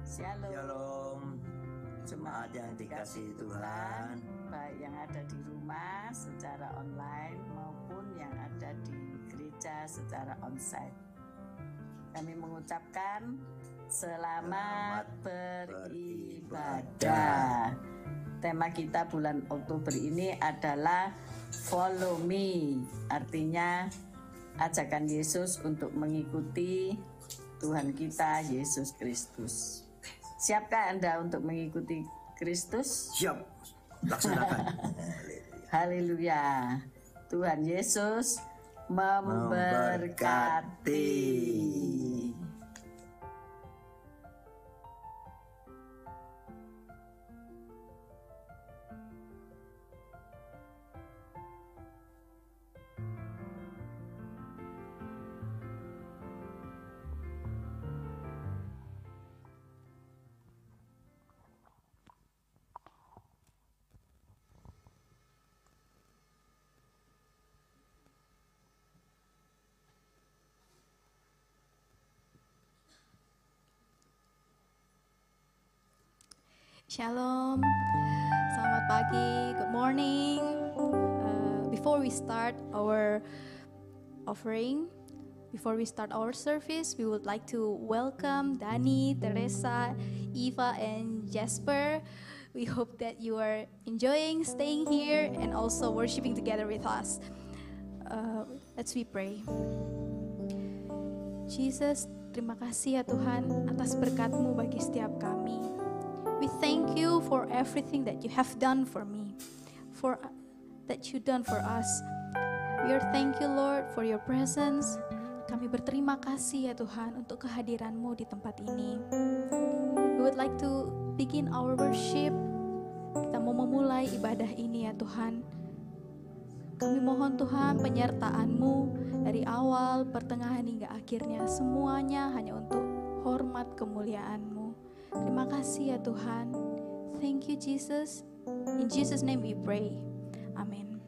Shalom. Jemaat yang dikasihi Tuhan, baik yang ada di rumah secara online maupun yang ada di gereja secara onsite. Kami mengucapkan selamat beribadah. Tema kita bulan Oktober ini adalah Follow Me, artinya ajakan Yesus untuk mengikuti Tuhan kita Yesus Kristus. Siapkah Anda untuk mengikuti Kristus? Siap, laksanakan. Haleluya. Tuhan Yesus memberkati. Shalom, selamat pagi, good morning. Before we start our offering, before we start our service, we would like to welcome Dani, Teresa, Eva, and Jasper. We hope that you are enjoying staying here and also worshiping together with us. Let's pray. Jesus, terima kasih ya Tuhan atas berkat-Mu bagi setiap kami. We thank you for everything that you have done for me, for that you done for us. We are thank you Lord for your presence. Kami berterima kasih ya Tuhan untuk kehadiran-Mu di tempat ini. We would like to begin our worship. Kita mau memulai ibadah ini ya Tuhan. Kami mohon Tuhan penyertaan-Mu dari awal, pertengahan hingga akhirnya, semuanya hanya untuk hormat kemuliaan-Mu. Terima kasih ya Tuhan. Thank you Jesus. In Jesus' name we pray. Amin.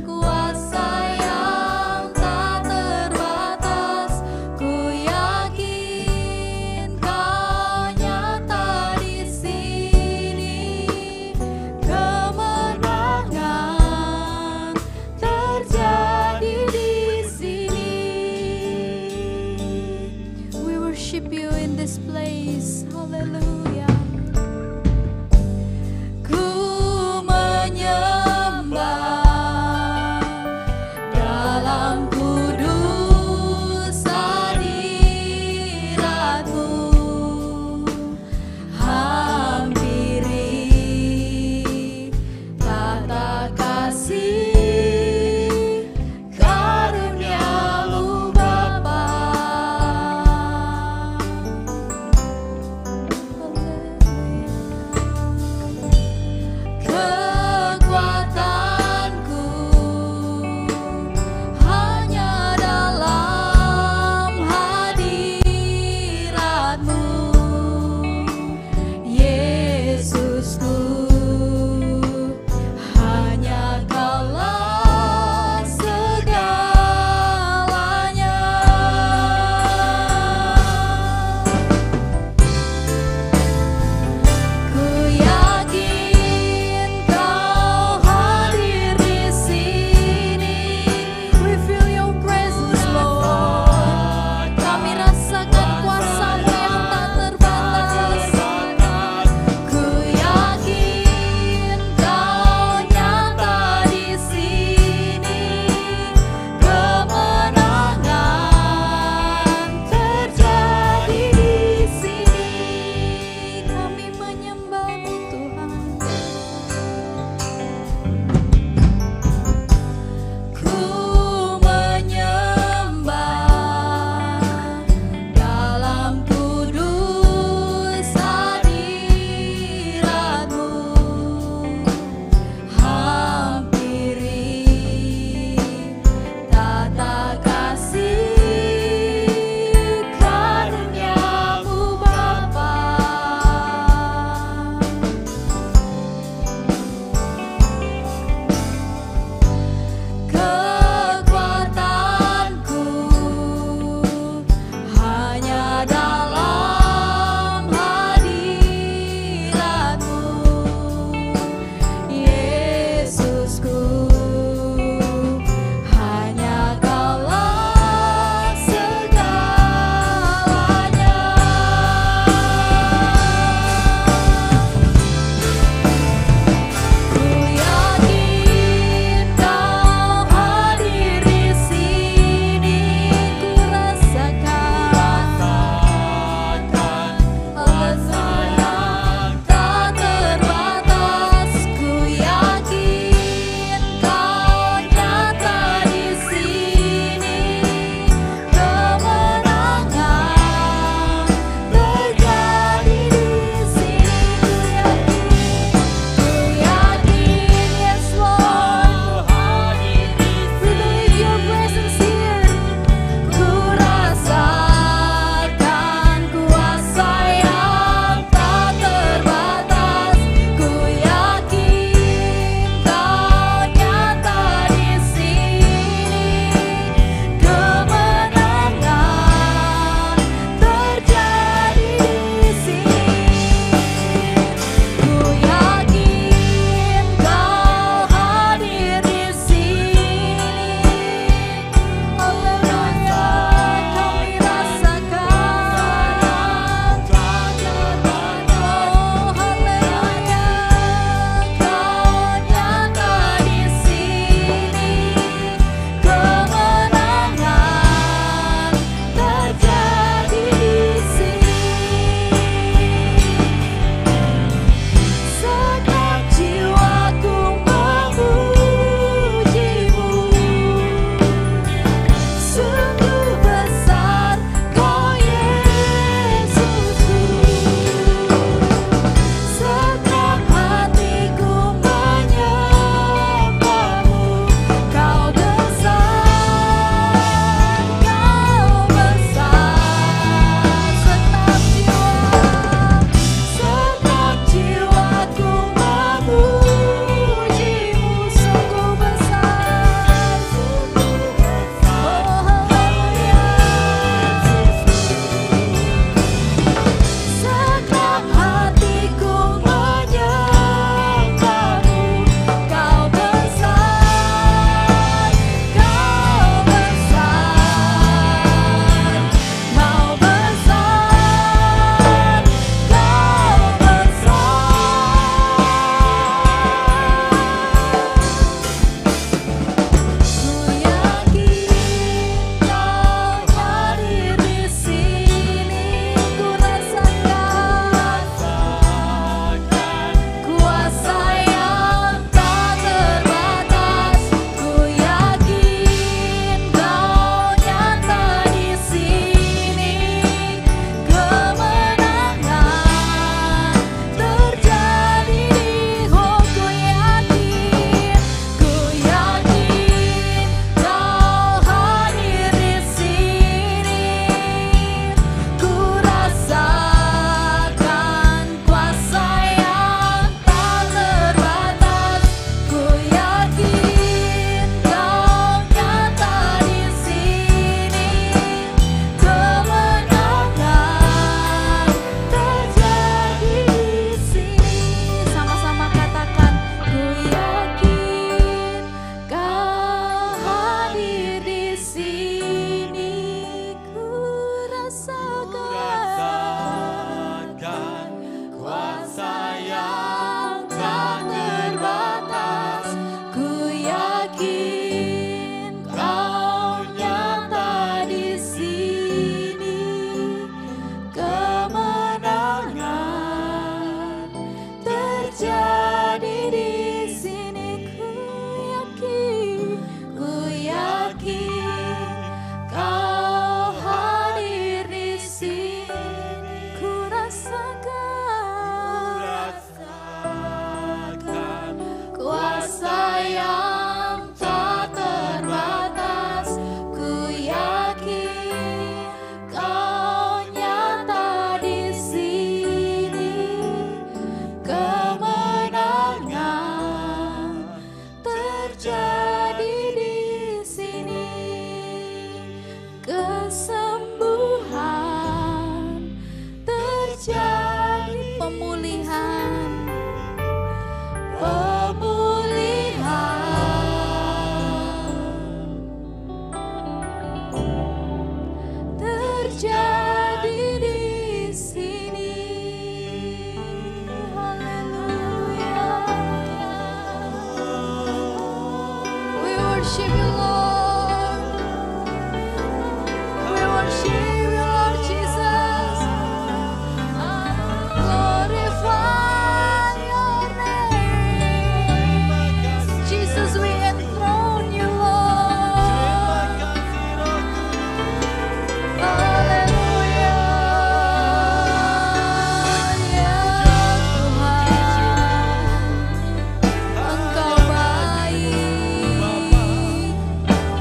Kuasa yang tak terbatas worship you, Lord. We worship you, Lord Jesus. Glorify your name. Jesus, we enthrone you, Lord. Haleluya. Ya Tuhan, Engkau baik.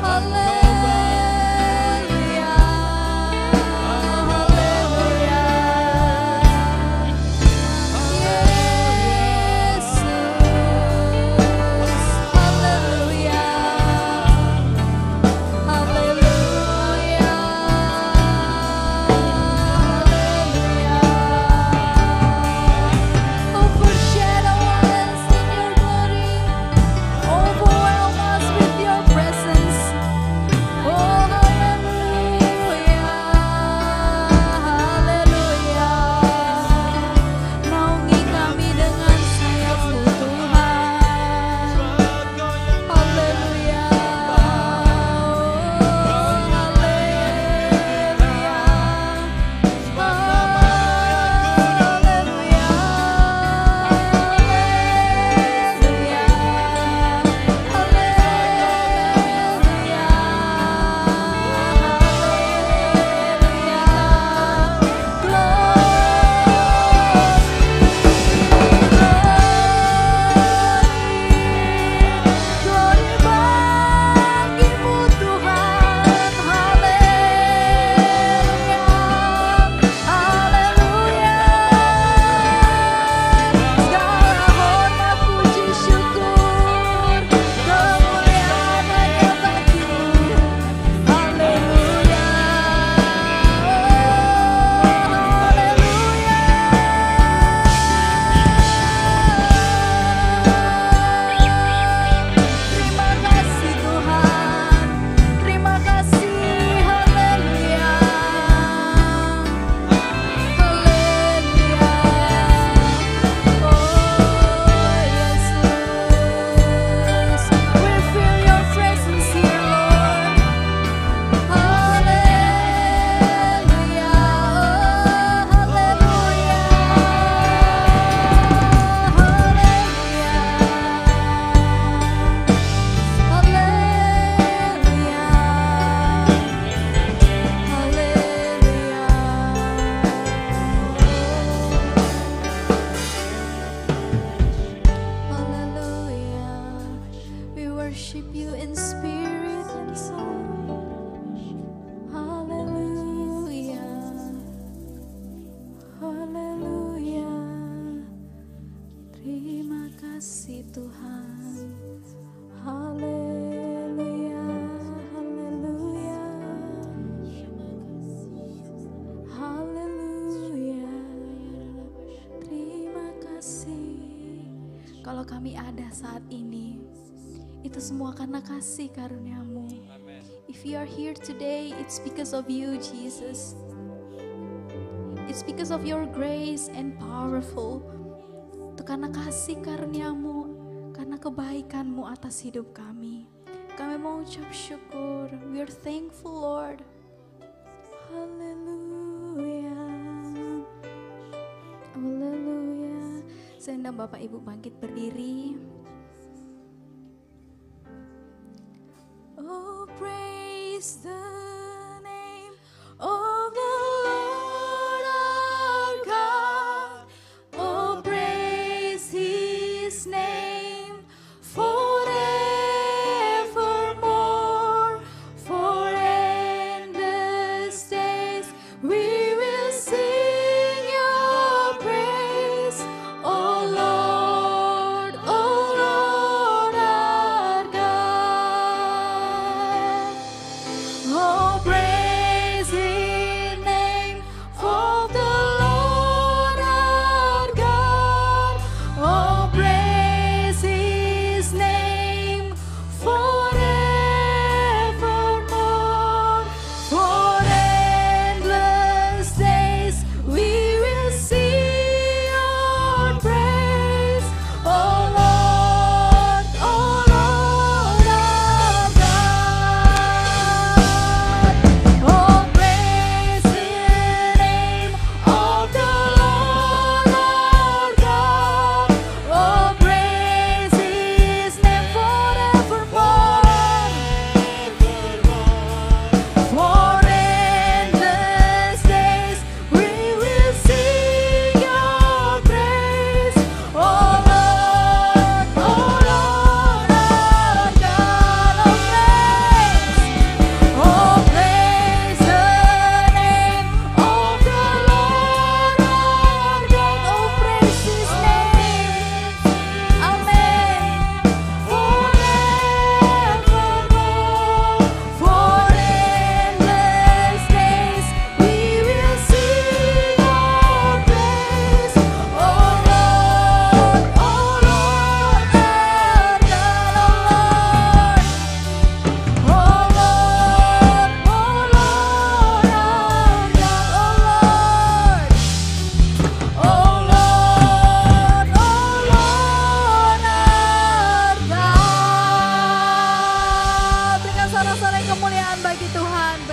Haleluya. Haleluya. Yesus. Haleluya. Haleluya. Haleluya. Overshadow us in your glory. Overwhelm us with your presence. Oh, haleluya. Haleluya. Naungi kami dengan sayap-Mu, Tuhan. Haleluya. Glory bagimu Tuhan, haleluya, haleluya. Segala hormat, puji, syukur, kemuliaan hanya bagi-Mu, haleluya, Terima kasih Tuhan, terima kasih, haleluya, haleluya. Oh Yesus, we feel your presence here, Lord. Haleluya, haleluya, haleluya. We worship you in spirit and soul. Haleluya, haleluya. Terima kasih Tuhan. Haleluya, haleluya. Haleluya. Terima kasih. Kalau kami ada saat ini, itu semua karena kasih karunia-Mu. If you are here today, it's because of you, Jesus. It's because of your grace and powerful. Itu karena kasih karunia-Mu, karena kebaikan-Mu atas hidup kami. Kami mau ucap syukur. We are thankful, Lord. Haleluya. Haleluya. Saya undang Bapak Ibu bangkit berdiri. Oh, praise the name of the Lord our God. Oh, praise His name forevermore. For endless days we will sing your praise. Oh Lord our God.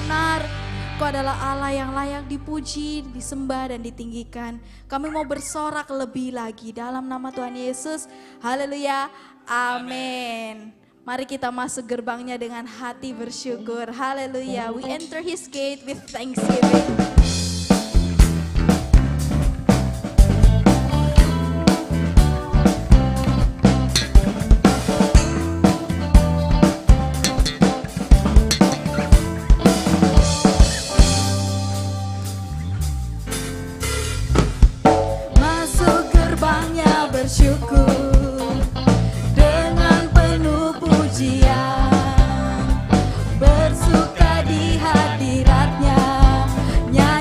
benar. Kau adalah Allah yang layak dipuji, disembah, dan ditinggikan. Kami mau bersorak lebih lagi dalam nama Tuhan Yesus. Haleluya. Amin. Mari kita masuk gerbangnya dengan hati bersyukur. Haleluya. We enter His gate with thanksgiving. Bersyukur dengan penuh pujian, bersuka di hadiratnya, nyanyi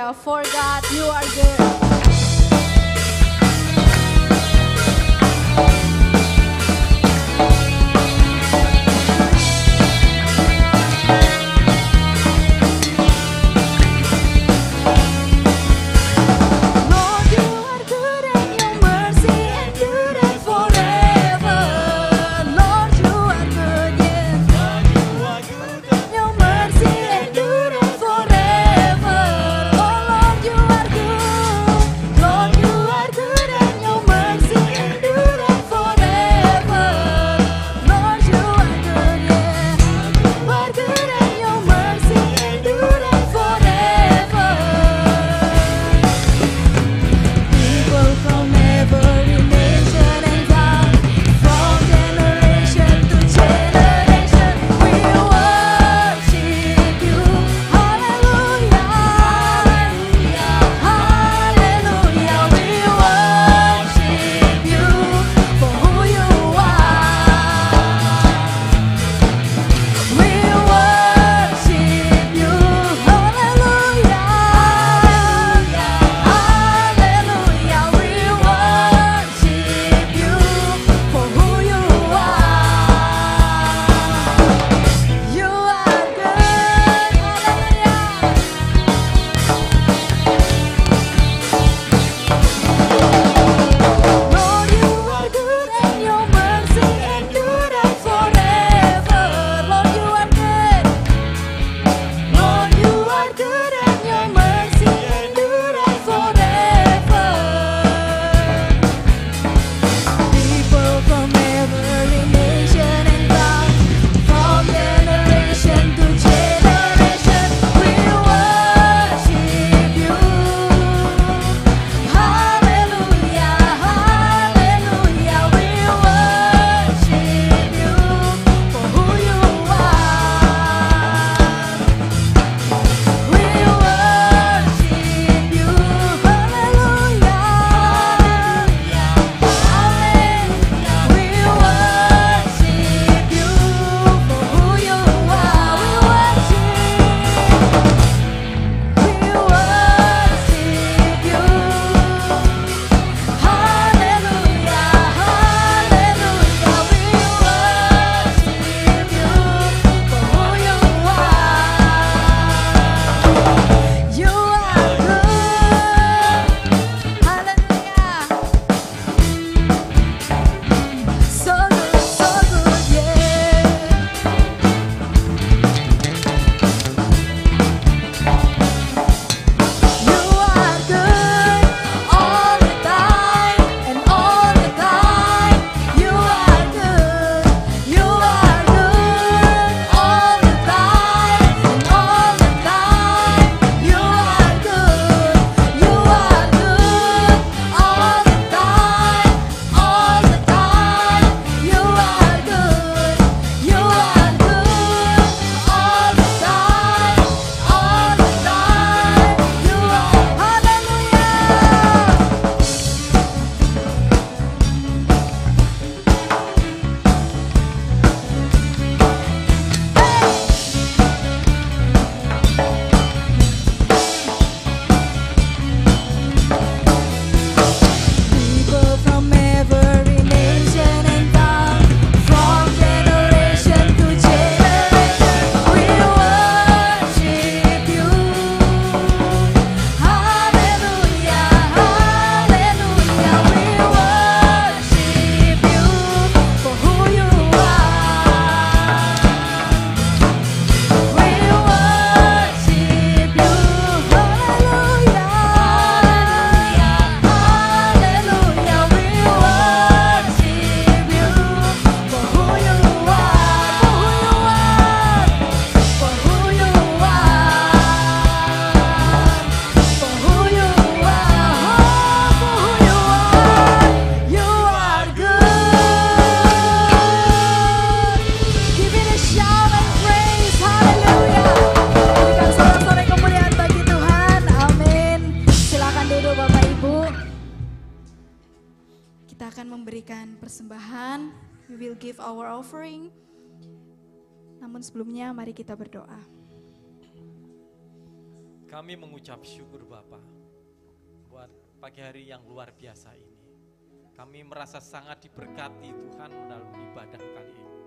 Hallelujah. For God, you are good. persembahan, we will give our offering. Namun sebelumnya mari kita berdoa. Kami mengucap syukur Bapa buat pagi hari yang luar biasa ini. Kami merasa sangat diberkati Tuhan melalui ibadah kali ini.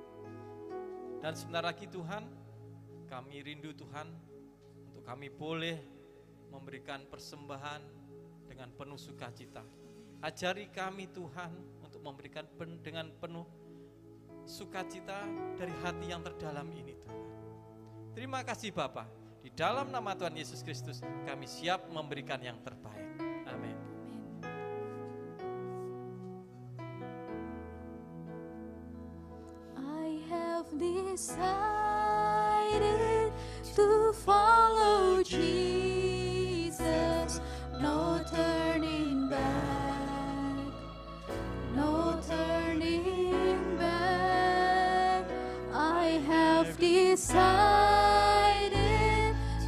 Dan sebentar lagi Tuhan, kami rindu Tuhan untuk kami boleh memberikan persembahan dengan penuh sukacita. Ajari kami Tuhan untuk memberikan dengan penuh sukacita dari hati yang terdalam ini Tuhan. Terima kasih Bapa. Di dalam nama Tuhan Yesus Kristus kami siap memberikan yang terbaik. Amin. I have decided to follow Jesus, no turning back, no turning back. I have decided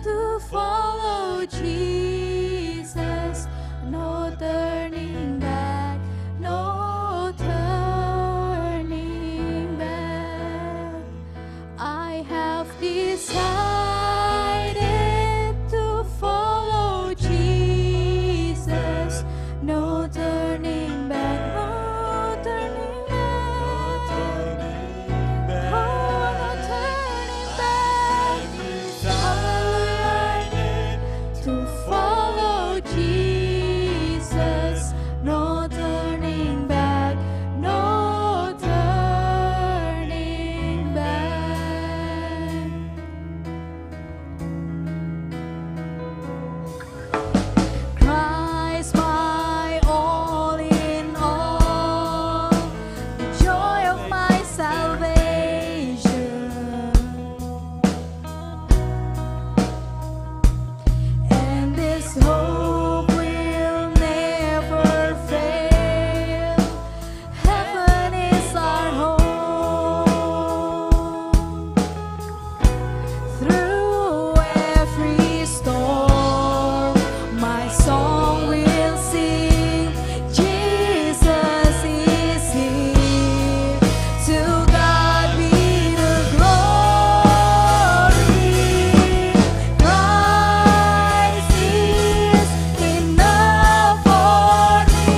to follow Jesus, no turning back, no turning back. I have decided to follow Jesus, no turning back, no turning back, oh, no turning back. Hallelujah, to follow Jesus, no turning back, no turning back. Christ, my all in all, the joy of my salvation, and this hope will never fail. Heaven is our home. Through every storm, my song will sing. Jesus is here. To God be the glory. Christ is enough for me.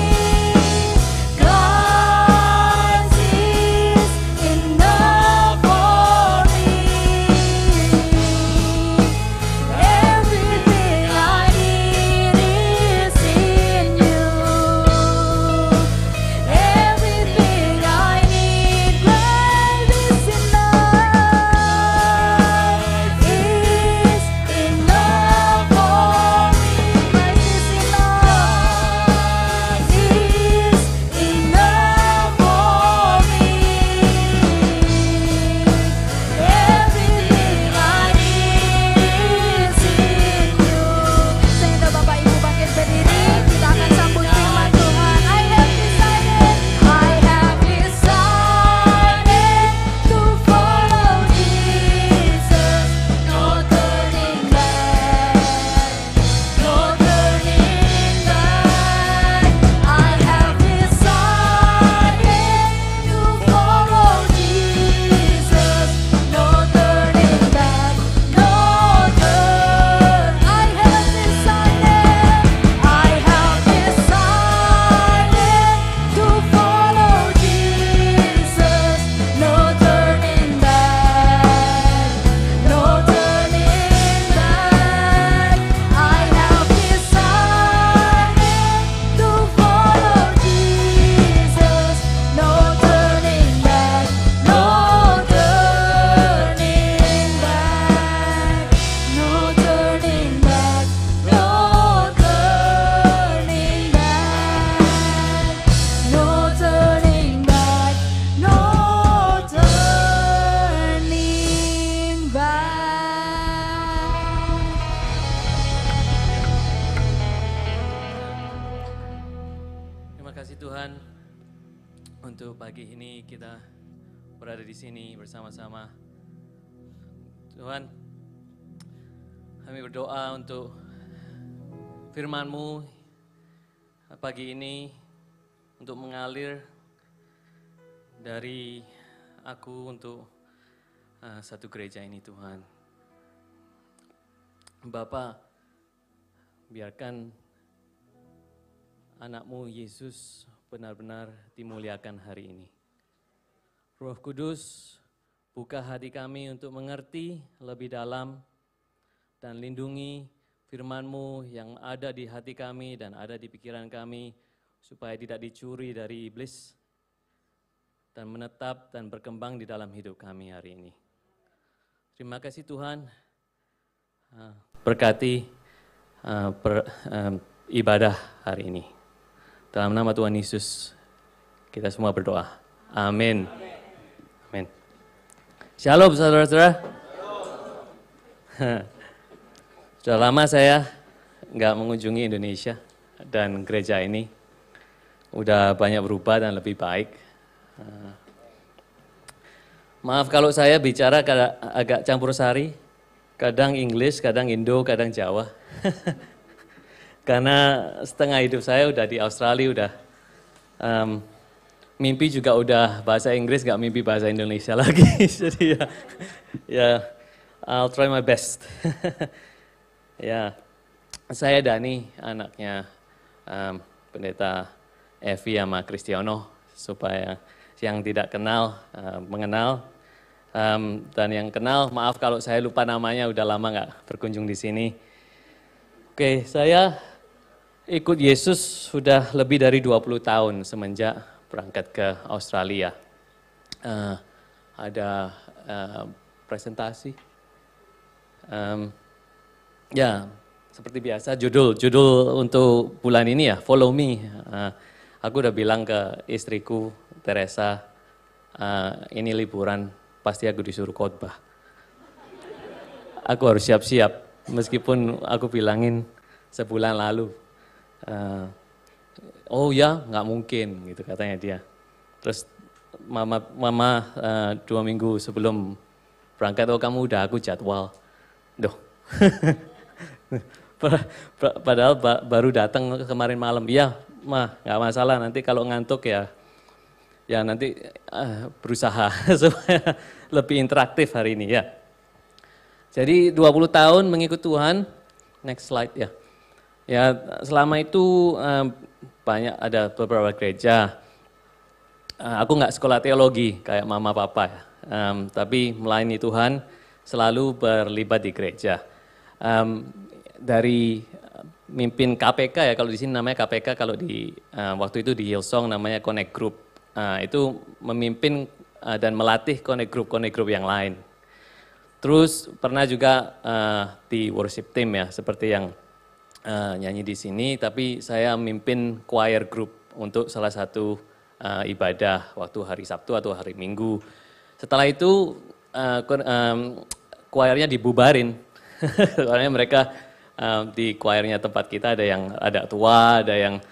Christ is enough for me. Everything I need is in you. Everything I need, Christ is enough. Is enough for me. Christ is enough. Is enough for me. Everything I need is in you. Sehingga Bapak Ibu bangkit berdiri, kita akan sambut firman Tuhan. I have decided to follow Jesus, no turning back, no turning back. I have decided to follow Jesus, no turning back, no turn. I have decided to follow Jesus, no turning back, no turning back. I have decided to follow Jesus, no turning back, no turning back, no turning back, no turning back, no turning back, no turning back. Terima kasih Tuhan untuk pagi ini kita berada di sini bersama-sama. Tuhan, kami berdoa untuk firman-Mu pagi ini untuk mengalir dari aku untuk satu gereja ini Tuhan. Bapa, biarkan anak-Mu Yesus benar-benar dimuliakan hari ini. Roh Kudus, buka hati kami untuk mengerti lebih dalam dan lindungi firman-Mu yang ada di hati kami dan ada di pikiran kami supaya tidak dicuri dari iblis dan menetap dan berkembang di dalam hidup kami hari ini. Terima kasih Tuhan, berkati ibadah hari ini. Dalam nama Tuhan Yesus, kita semua berdoa. Amin. Amin. Shalom saudara-saudara. Sudah lama saya nggak mengunjungi Indonesia dan gereja ini. Udah banyak berubah dan lebih baik. Maaf kalau saya bicara agak campur sari. Kadang English, kadang Indo, kadang Jawa. Karena setengah hidup saya udah di Australia, udah mimpi juga udah bahasa Inggris, gak mimpi bahasa Indonesia lagi. Jadi ya I'll try my best. Ya, saya Dani, anaknya pendeta Evi sama Kristiono, supaya yang tidak kenal mengenal, dan yang kenal maaf kalau saya lupa namanya, udah lama gak berkunjung di sini. Oke, saya ikut Yesus sudah lebih dari 20 tahun semenjak berangkat ke Australia. Ada presentasi. Ya, seperti biasa judul untuk bulan ini ya, Follow Me. Aku udah bilang ke istriku, Teresa, ini liburan, pasti aku disuruh khotbah. Aku harus siap-siap, meskipun aku bilangin sebulan lalu. Oh ya, nggak mungkin gitu katanya dia. Terus mama 2 minggu sebelum berangkat, oh kamu udah aku jadwal. Duh. Padahal baru datang kemarin malam. Iya, mah nggak masalah. Nanti kalau ngantuk ya nanti berusaha supaya lebih interaktif hari ini ya. Jadi 20 tahun mengikut Tuhan. Next slide ya. Ya, selama itu banyak ada beberapa gereja. Aku nggak sekolah teologi kayak mama papa ya, tapi melayani Tuhan, selalu berlibat di gereja. Dari mimpin KPK ya, kalau di sini namanya KPK, kalau di waktu itu di Hillsong namanya Connect Group. Itu memimpin dan melatih Connect Group yang lain. Terus pernah juga di worship team ya, seperti yang nyanyi di sini, tapi saya memimpin choir group untuk salah satu ibadah waktu hari Sabtu atau hari Minggu. Setelah itu choirnya dibubarin, karena mereka di choirnya tempat kita ada yang tua, ada yang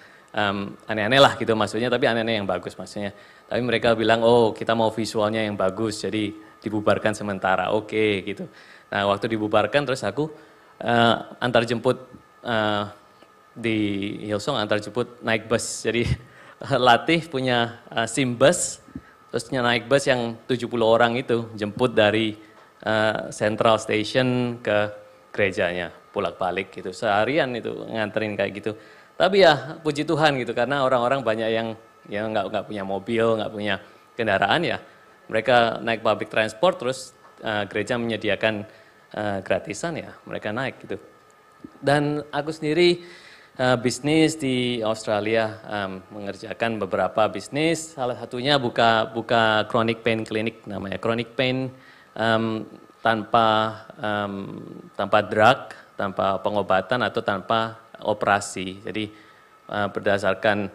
aneh-aneh lah gitu maksudnya, tapi aneh-aneh yang bagus maksudnya. Tapi mereka bilang, oh kita mau visualnya yang bagus, jadi dibubarkan sementara, oke gitu. Nah waktu dibubarkan terus aku antar jemput di Hillsong, antar jemput naik bus. Jadi latih punya SIM bus, terus naik bus yang 70 orang itu, jemput dari Central Station ke gerejanya, bolak-balik gitu. Seharian itu nganterin kayak gitu. Tapi ya puji Tuhan gitu, karena orang-orang banyak yang nggak punya mobil, nggak punya kendaraan ya. Mereka naik public transport, terus gereja menyediakan gratisan ya, mereka naik gitu. Dan aku sendiri bisnis di Australia, mengerjakan beberapa bisnis, salah satunya buka chronic pain clinic namanya. Chronic pain tanpa drug, tanpa pengobatan atau tanpa operasi. Jadi berdasarkan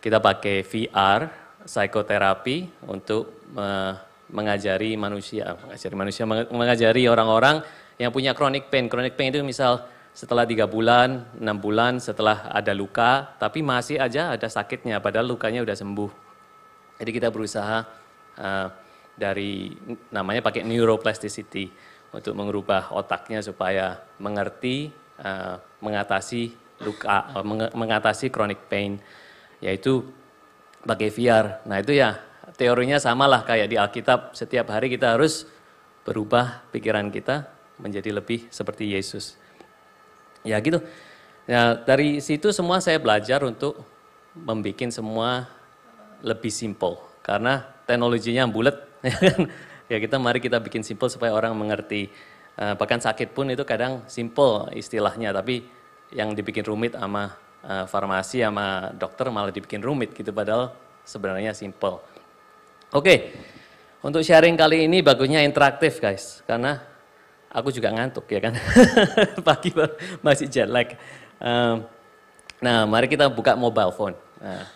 kita pakai VR, psikoterapi untuk mengajari orang-orang yang punya chronic pain. Chronic pain itu misal setelah 3 bulan, 6 bulan setelah ada luka, tapi masih aja ada sakitnya, padahal lukanya udah sembuh. Jadi kita berusaha dari namanya pakai neuroplasticity untuk mengubah otaknya supaya mengerti, mengatasi luka, mengatasi chronic pain, yaitu pakai VR. Nah itu ya teorinya samalah kayak di Alkitab, setiap hari kita harus berubah pikiran kita menjadi lebih seperti Yesus. Ya gitu. Ya, dari situ semua saya belajar untuk membuat semua lebih simple. Karena teknologinya bulat, ya kan? Ya mari kita bikin simple supaya orang mengerti. Bahkan sakit pun itu kadang simple istilahnya, tapi yang dibikin rumit sama farmasi sama dokter malah dibikin rumit gitu, padahal sebenarnya simple. Oke, untuk sharing kali ini bagusnya interaktif guys, karena aku juga ngantuk ya kan, pagi masih jet lag. Nah, mari kita buka mobile phone. Nah,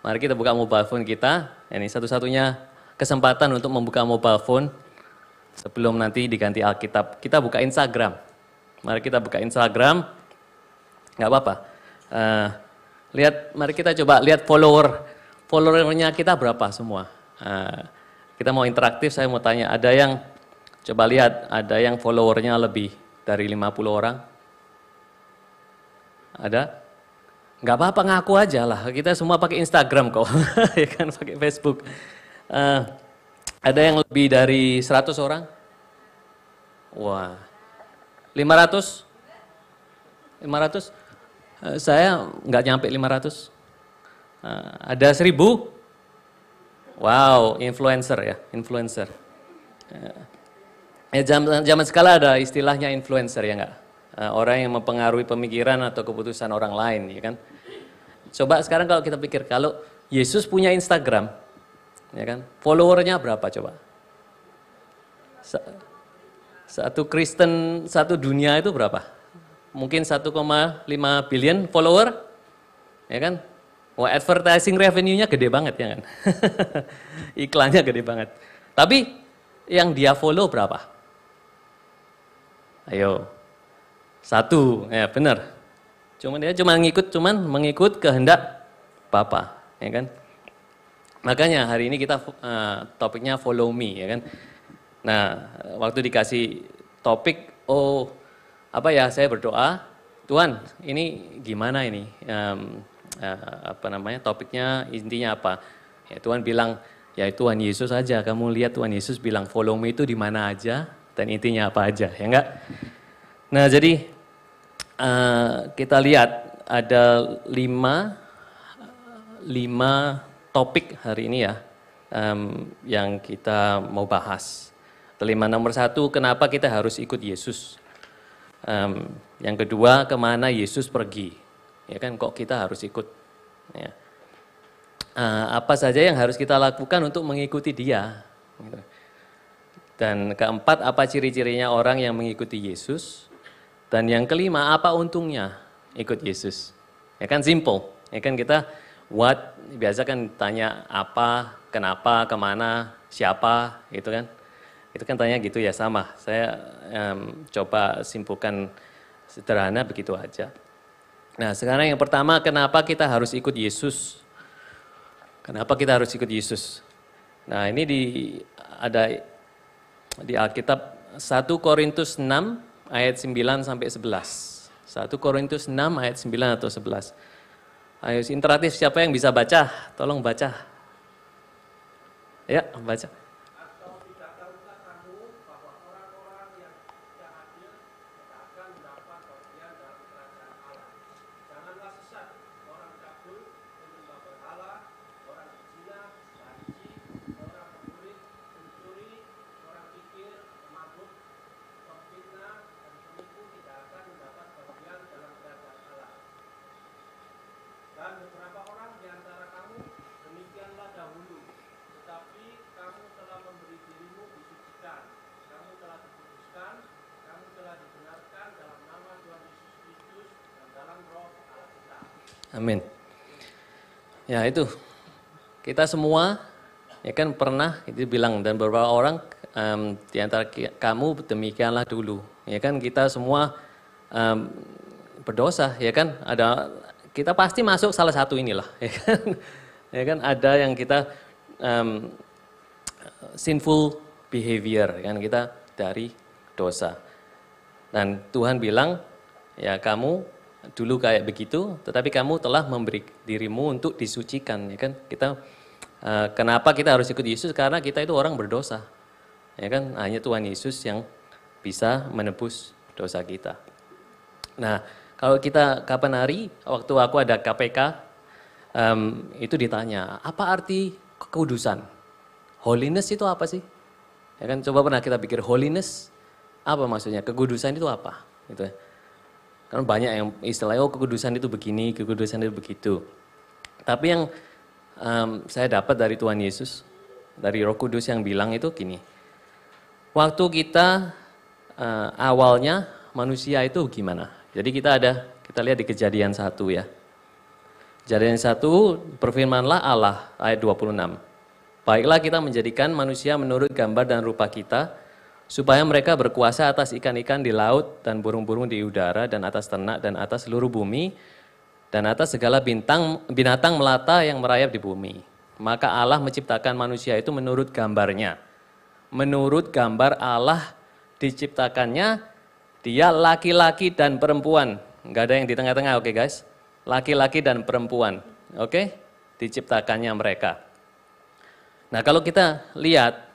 mari kita buka mobile phone kita, ini satu-satunya kesempatan untuk membuka mobile phone sebelum nanti diganti Alkitab. Kita buka Instagram, mari kita buka Instagram, nggak apa-apa. Mari kita coba lihat followernya kita berapa semua. Kita mau interaktif, saya mau tanya, ada yang coba lihat, ada yang followernya lebih dari 50 orang? Ada? Nggak apa-apa, ngaku aja lah, kita semua pakai Instagram kok, ya kan, pakai Facebook. Ada yang lebih dari 100 orang? Wah, 500? 500? Saya nggak nyampe 500. Ada 1000? Wow, influencer ya, influencer. Zaman sekarang ada istilahnya influencer ya enggak? Orang yang mempengaruhi pemikiran atau keputusan orang lain, ya kan? Coba sekarang kalau kita pikir, kalau Yesus punya Instagram, ya kan? Followernya berapa coba? Satu Kristen, satu dunia itu berapa? Mungkin 1,5 billion follower, ya kan? Wah, advertising revenue-nya gede banget ya kan? Iklannya gede banget. Tapi yang dia follow berapa? Ayo, 1, ya benar. Dia cuma mengikut kehendak Bapa, ya kan? Makanya hari ini kita topiknya follow me, ya kan? Nah, waktu dikasih topik, saya berdoa, Tuhan, ini gimana ini? Topiknya intinya apa? Ya Tuhan bilang, ya Tuhan Yesus aja, kamu lihat Tuhan Yesus bilang follow me itu di mana aja dan intinya apa aja, ya enggak? Nah, jadi kita lihat ada 5 topik hari ini ya, yang kita mau bahas. 5, nomor 1, kenapa kita harus ikut Yesus? Yang kedua, kemana Yesus pergi? Ya kan, kok kita harus ikut? Ya. Apa saja yang harus kita lakukan untuk mengikuti Dia? Dan keempat, apa ciri-cirinya orang yang mengikuti Yesus? Dan yang kelima, apa untungnya ikut Yesus? Ya kan simple. Ya kan kita biasa kan tanya apa, kenapa, kemana, siapa, gitu kan? Itu kan tanya gitu ya, sama. Saya coba simpulkan sederhana begitu aja. Nah, sekarang yang pertama, kenapa kita harus ikut Yesus? Kenapa kita harus ikut Yesus? Nah, ini ada di Alkitab 1 Korintus 6 ayat 9 sampai 11. 1 Korintus 6 ayat 9 atau 11. Ayo interaktif, siapa yang bisa baca? Tolong baca. Ya, baca. Amin. Ya itu, kita semua ya kan pernah itu bilang, dan beberapa orang di antara kamu demikianlah dulu. Ya kan kita semua berdosa, ya kan kita pasti masuk salah satu inilah, ya kan. Ya kan ada yang kita sinful behavior, kan kita dari dosa. Dan Tuhan bilang, ya kamu dulu kayak begitu, tetapi kamu telah memberi dirimu untuk disucikan, ya kan? Kenapa kita harus ikut Yesus? Karena kita itu orang berdosa, ya kan? Hanya Tuhan Yesus yang bisa menebus dosa kita. Nah, Kalau kita kapan hari, waktu aku ada KPK, itu ditanya, apa arti kekudusan? Holiness itu apa sih? Ya kan, coba pernah kita pikir holiness, apa maksudnya? Kekudusan itu apa? Gitu ya. Karena banyak yang istilahnya, oh kekudusan itu begini, kekudusan itu begitu. Tapi yang saya dapat dari Tuhan Yesus, dari Roh Kudus yang bilang itu gini, waktu kita awalnya manusia itu gimana? Jadi kita lihat di Kejadian 1 ya. Kejadian 1, berfirmanlah Allah, ayat 26. Baiklah kita menjadikan manusia menurut gambar dan rupa kita, supaya mereka berkuasa atas ikan-ikan di laut dan burung-burung di udara dan atas ternak dan atas seluruh bumi dan atas segala binatang melata yang merayap di bumi. Maka Allah menciptakan manusia itu menurut gambarnya. Menurut gambar Allah diciptakannya, dia laki-laki dan perempuan. Enggak ada yang di tengah-tengah, oke guys? Laki-laki dan perempuan, oke? Diciptakannya mereka. Nah kalau kita lihat,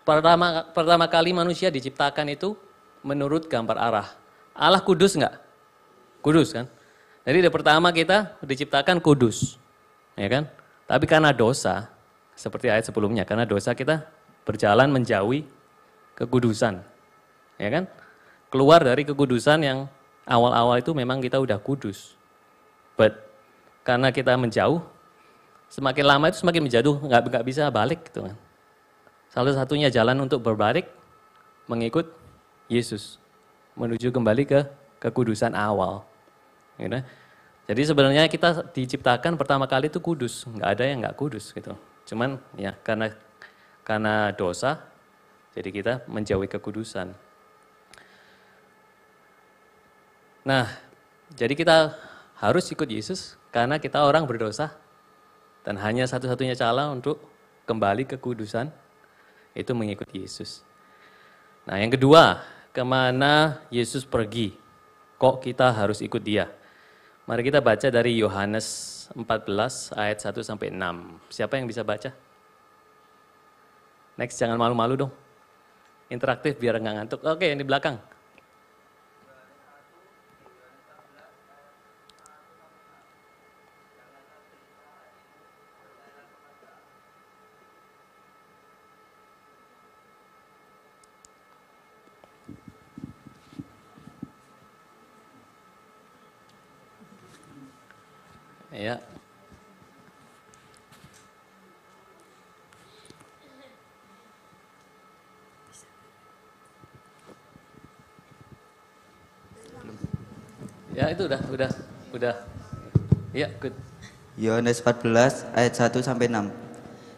pertama kali manusia diciptakan itu menurut gambar Allah. Allah kudus enggak? Kudus kan? Jadi dari pertama kita diciptakan kudus, ya kan? Tapi karena dosa, seperti ayat sebelumnya, karena dosa kita berjalan menjauhi kekudusan, ya kan? Keluar dari kekudusan yang awal-awal itu memang kita udah kudus. But karena kita menjauh, semakin lama itu semakin menjauh, nggak bisa balik gitu kan. Salah satunya jalan untuk berbalik, mengikut Yesus, menuju kembali ke kekudusan awal. Gitu. Jadi sebenarnya kita diciptakan pertama kali itu kudus, nggak ada yang nggak kudus gitu. Cuman ya karena dosa, jadi kita menjauhi kekudusan. Nah, jadi kita harus ikut Yesus karena kita orang berdosa dan hanya satu-satunya cara untuk kembali ke kekudusan itu mengikut Yesus. Nah, yang kedua, kemana Yesus pergi? Kok kita harus ikut Dia? Mari kita baca dari Yohanes 14 ayat 1 sampai 6. Siapa yang bisa baca? Next, jangan malu-malu dong. Interaktif biar nggak ngantuk. Oke, yang di belakang. Ya. Ya itu udah. Ya, good. Yohanes 14 ayat 1 sampai 6.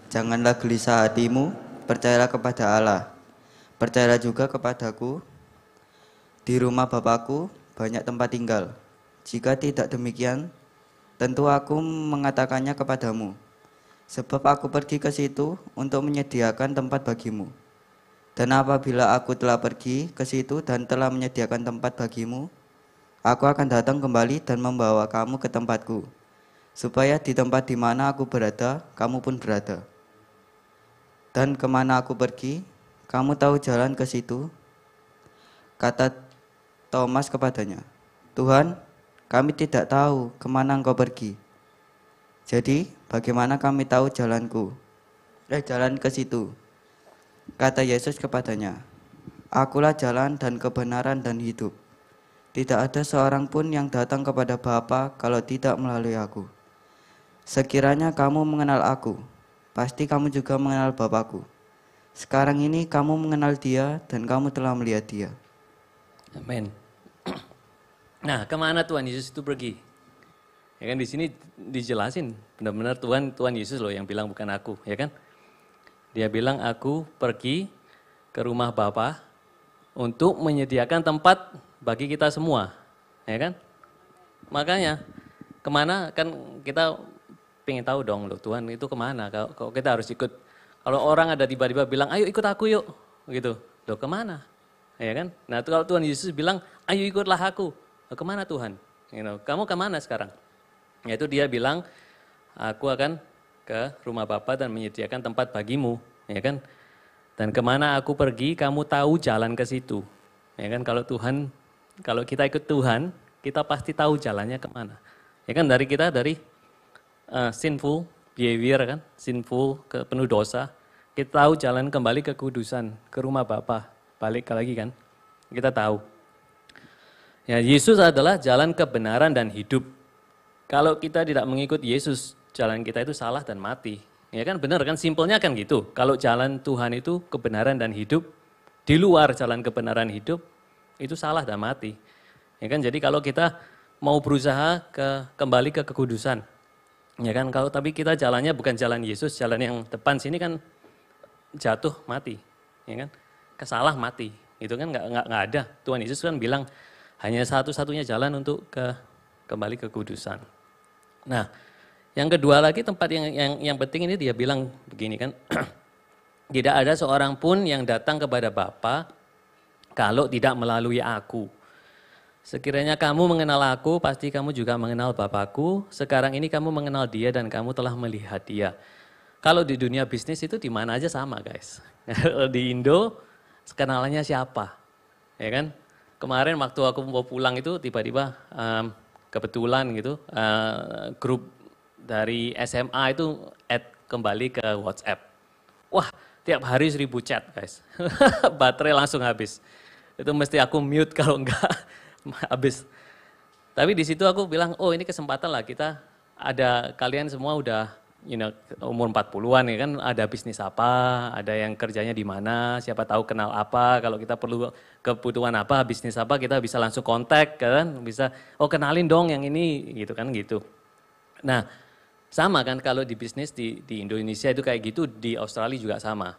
Janganlah gelisah hatimu, percayalah kepada Allah. Percayalah juga kepadaku. Di rumah Bapakku banyak tempat tinggal. Jika tidak demikian, tentu aku mengatakannya kepadamu, sebab aku pergi ke situ untuk menyediakan tempat bagimu. Dan apabila aku telah pergi ke situ dan telah menyediakan tempat bagimu, aku akan datang kembali dan membawa kamu ke tempatku, supaya di tempat di mana aku berada, kamu pun berada. Dan kemana aku pergi, kamu tahu jalan ke situ. Kata Thomas kepadanya, Tuhan, kami tidak tahu kemana engkau pergi. Jadi bagaimana kami tahu jalan ke situ? Kata Yesus kepadanya, Akulah jalan dan kebenaran dan hidup. Tidak ada seorang pun yang datang kepada Bapa kalau tidak melalui aku. Sekiranya kamu mengenal aku, pasti kamu juga mengenal Bapakku. Sekarang ini kamu mengenal Dia dan kamu telah melihat Dia. Amin. Nah, kemana Tuhan Yesus itu pergi? Ya kan di sini dijelasin benar-benar Tuhan Yesus loh yang bilang, bukan aku, ya kan? Dia bilang aku pergi ke rumah Bapa untuk menyediakan tempat bagi kita semua, ya kan? Makanya kemana kan kita pengen tahu dong loh, Tuhan itu kemana? Kalau kita harus ikut. Kalau orang ada tiba-tiba bilang, ayo ikut aku yuk, gitu, loh kemana? Ya kan? Nah kalau Tuhan Yesus bilang, ayo ikutlah aku. Kemana Tuhan? Kamu kemana sekarang? Yaitu dia bilang, aku akan ke rumah Bapa dan menyediakan tempat bagimu, ya kan? Dan kemana aku pergi, kamu tahu jalan ke situ, ya kan? Kalau kita ikut Tuhan, kita pasti tahu jalannya kemana. Ya kan dari kita dari sinful behavior kan, sinful ke penuh dosa, kita tahu jalan kembali ke kudusan, ke rumah Bapa, balik lagi kan, kita tahu. Ya, Yesus adalah jalan kebenaran dan hidup. Kalau kita tidak mengikut Yesus, jalan kita itu salah dan mati. Ya kan benar kan, simpelnya kan gitu. Kalau jalan Tuhan itu kebenaran dan hidup, di luar jalan kebenaran hidup, itu salah dan mati. Ya kan, jadi kalau kita mau berusaha kembali ke kekudusan, ya kan, kalau tapi kita jalannya bukan jalan Yesus, jalan yang depan sini kan jatuh mati, ya kan, kesalah mati, itu kan nggak ada. Tuhan Yesus kan bilang hanya satu-satunya jalan untuk kembali ke kekudusan. Nah, yang kedua lagi tempat yang penting ini dia bilang begini kan, tidak ada seorang pun yang datang kepada Bapa kalau tidak melalui aku. Sekiranya kamu mengenal aku, pasti kamu juga mengenal Bapakku. Sekarang ini kamu mengenal dia dan kamu telah melihat dia. Kalau di dunia bisnis itu di mana aja sama guys. Di Indo, kenalannya siapa? Ya kan? Kemarin waktu aku mau pulang itu tiba-tiba kebetulan gitu, grup dari SMA itu add kembali ke WhatsApp. Wah, tiap hari 1000 chat guys. Baterai langsung habis. Itu mesti aku mute kalau enggak habis. Tapi di situ aku bilang, oh ini kesempatan lah kita ada, kalian semua udah umur 40-an ya kan, ada bisnis apa, ada yang kerjanya di mana, siapa tahu kenal apa, kalau kita perlu kebutuhan apa, bisnis apa, kita bisa langsung kontak kan, bisa, oh kenalin dong yang ini gitu kan gitu. Nah sama kan kalau di bisnis di Indonesia itu kayak gitu, di Australia juga sama.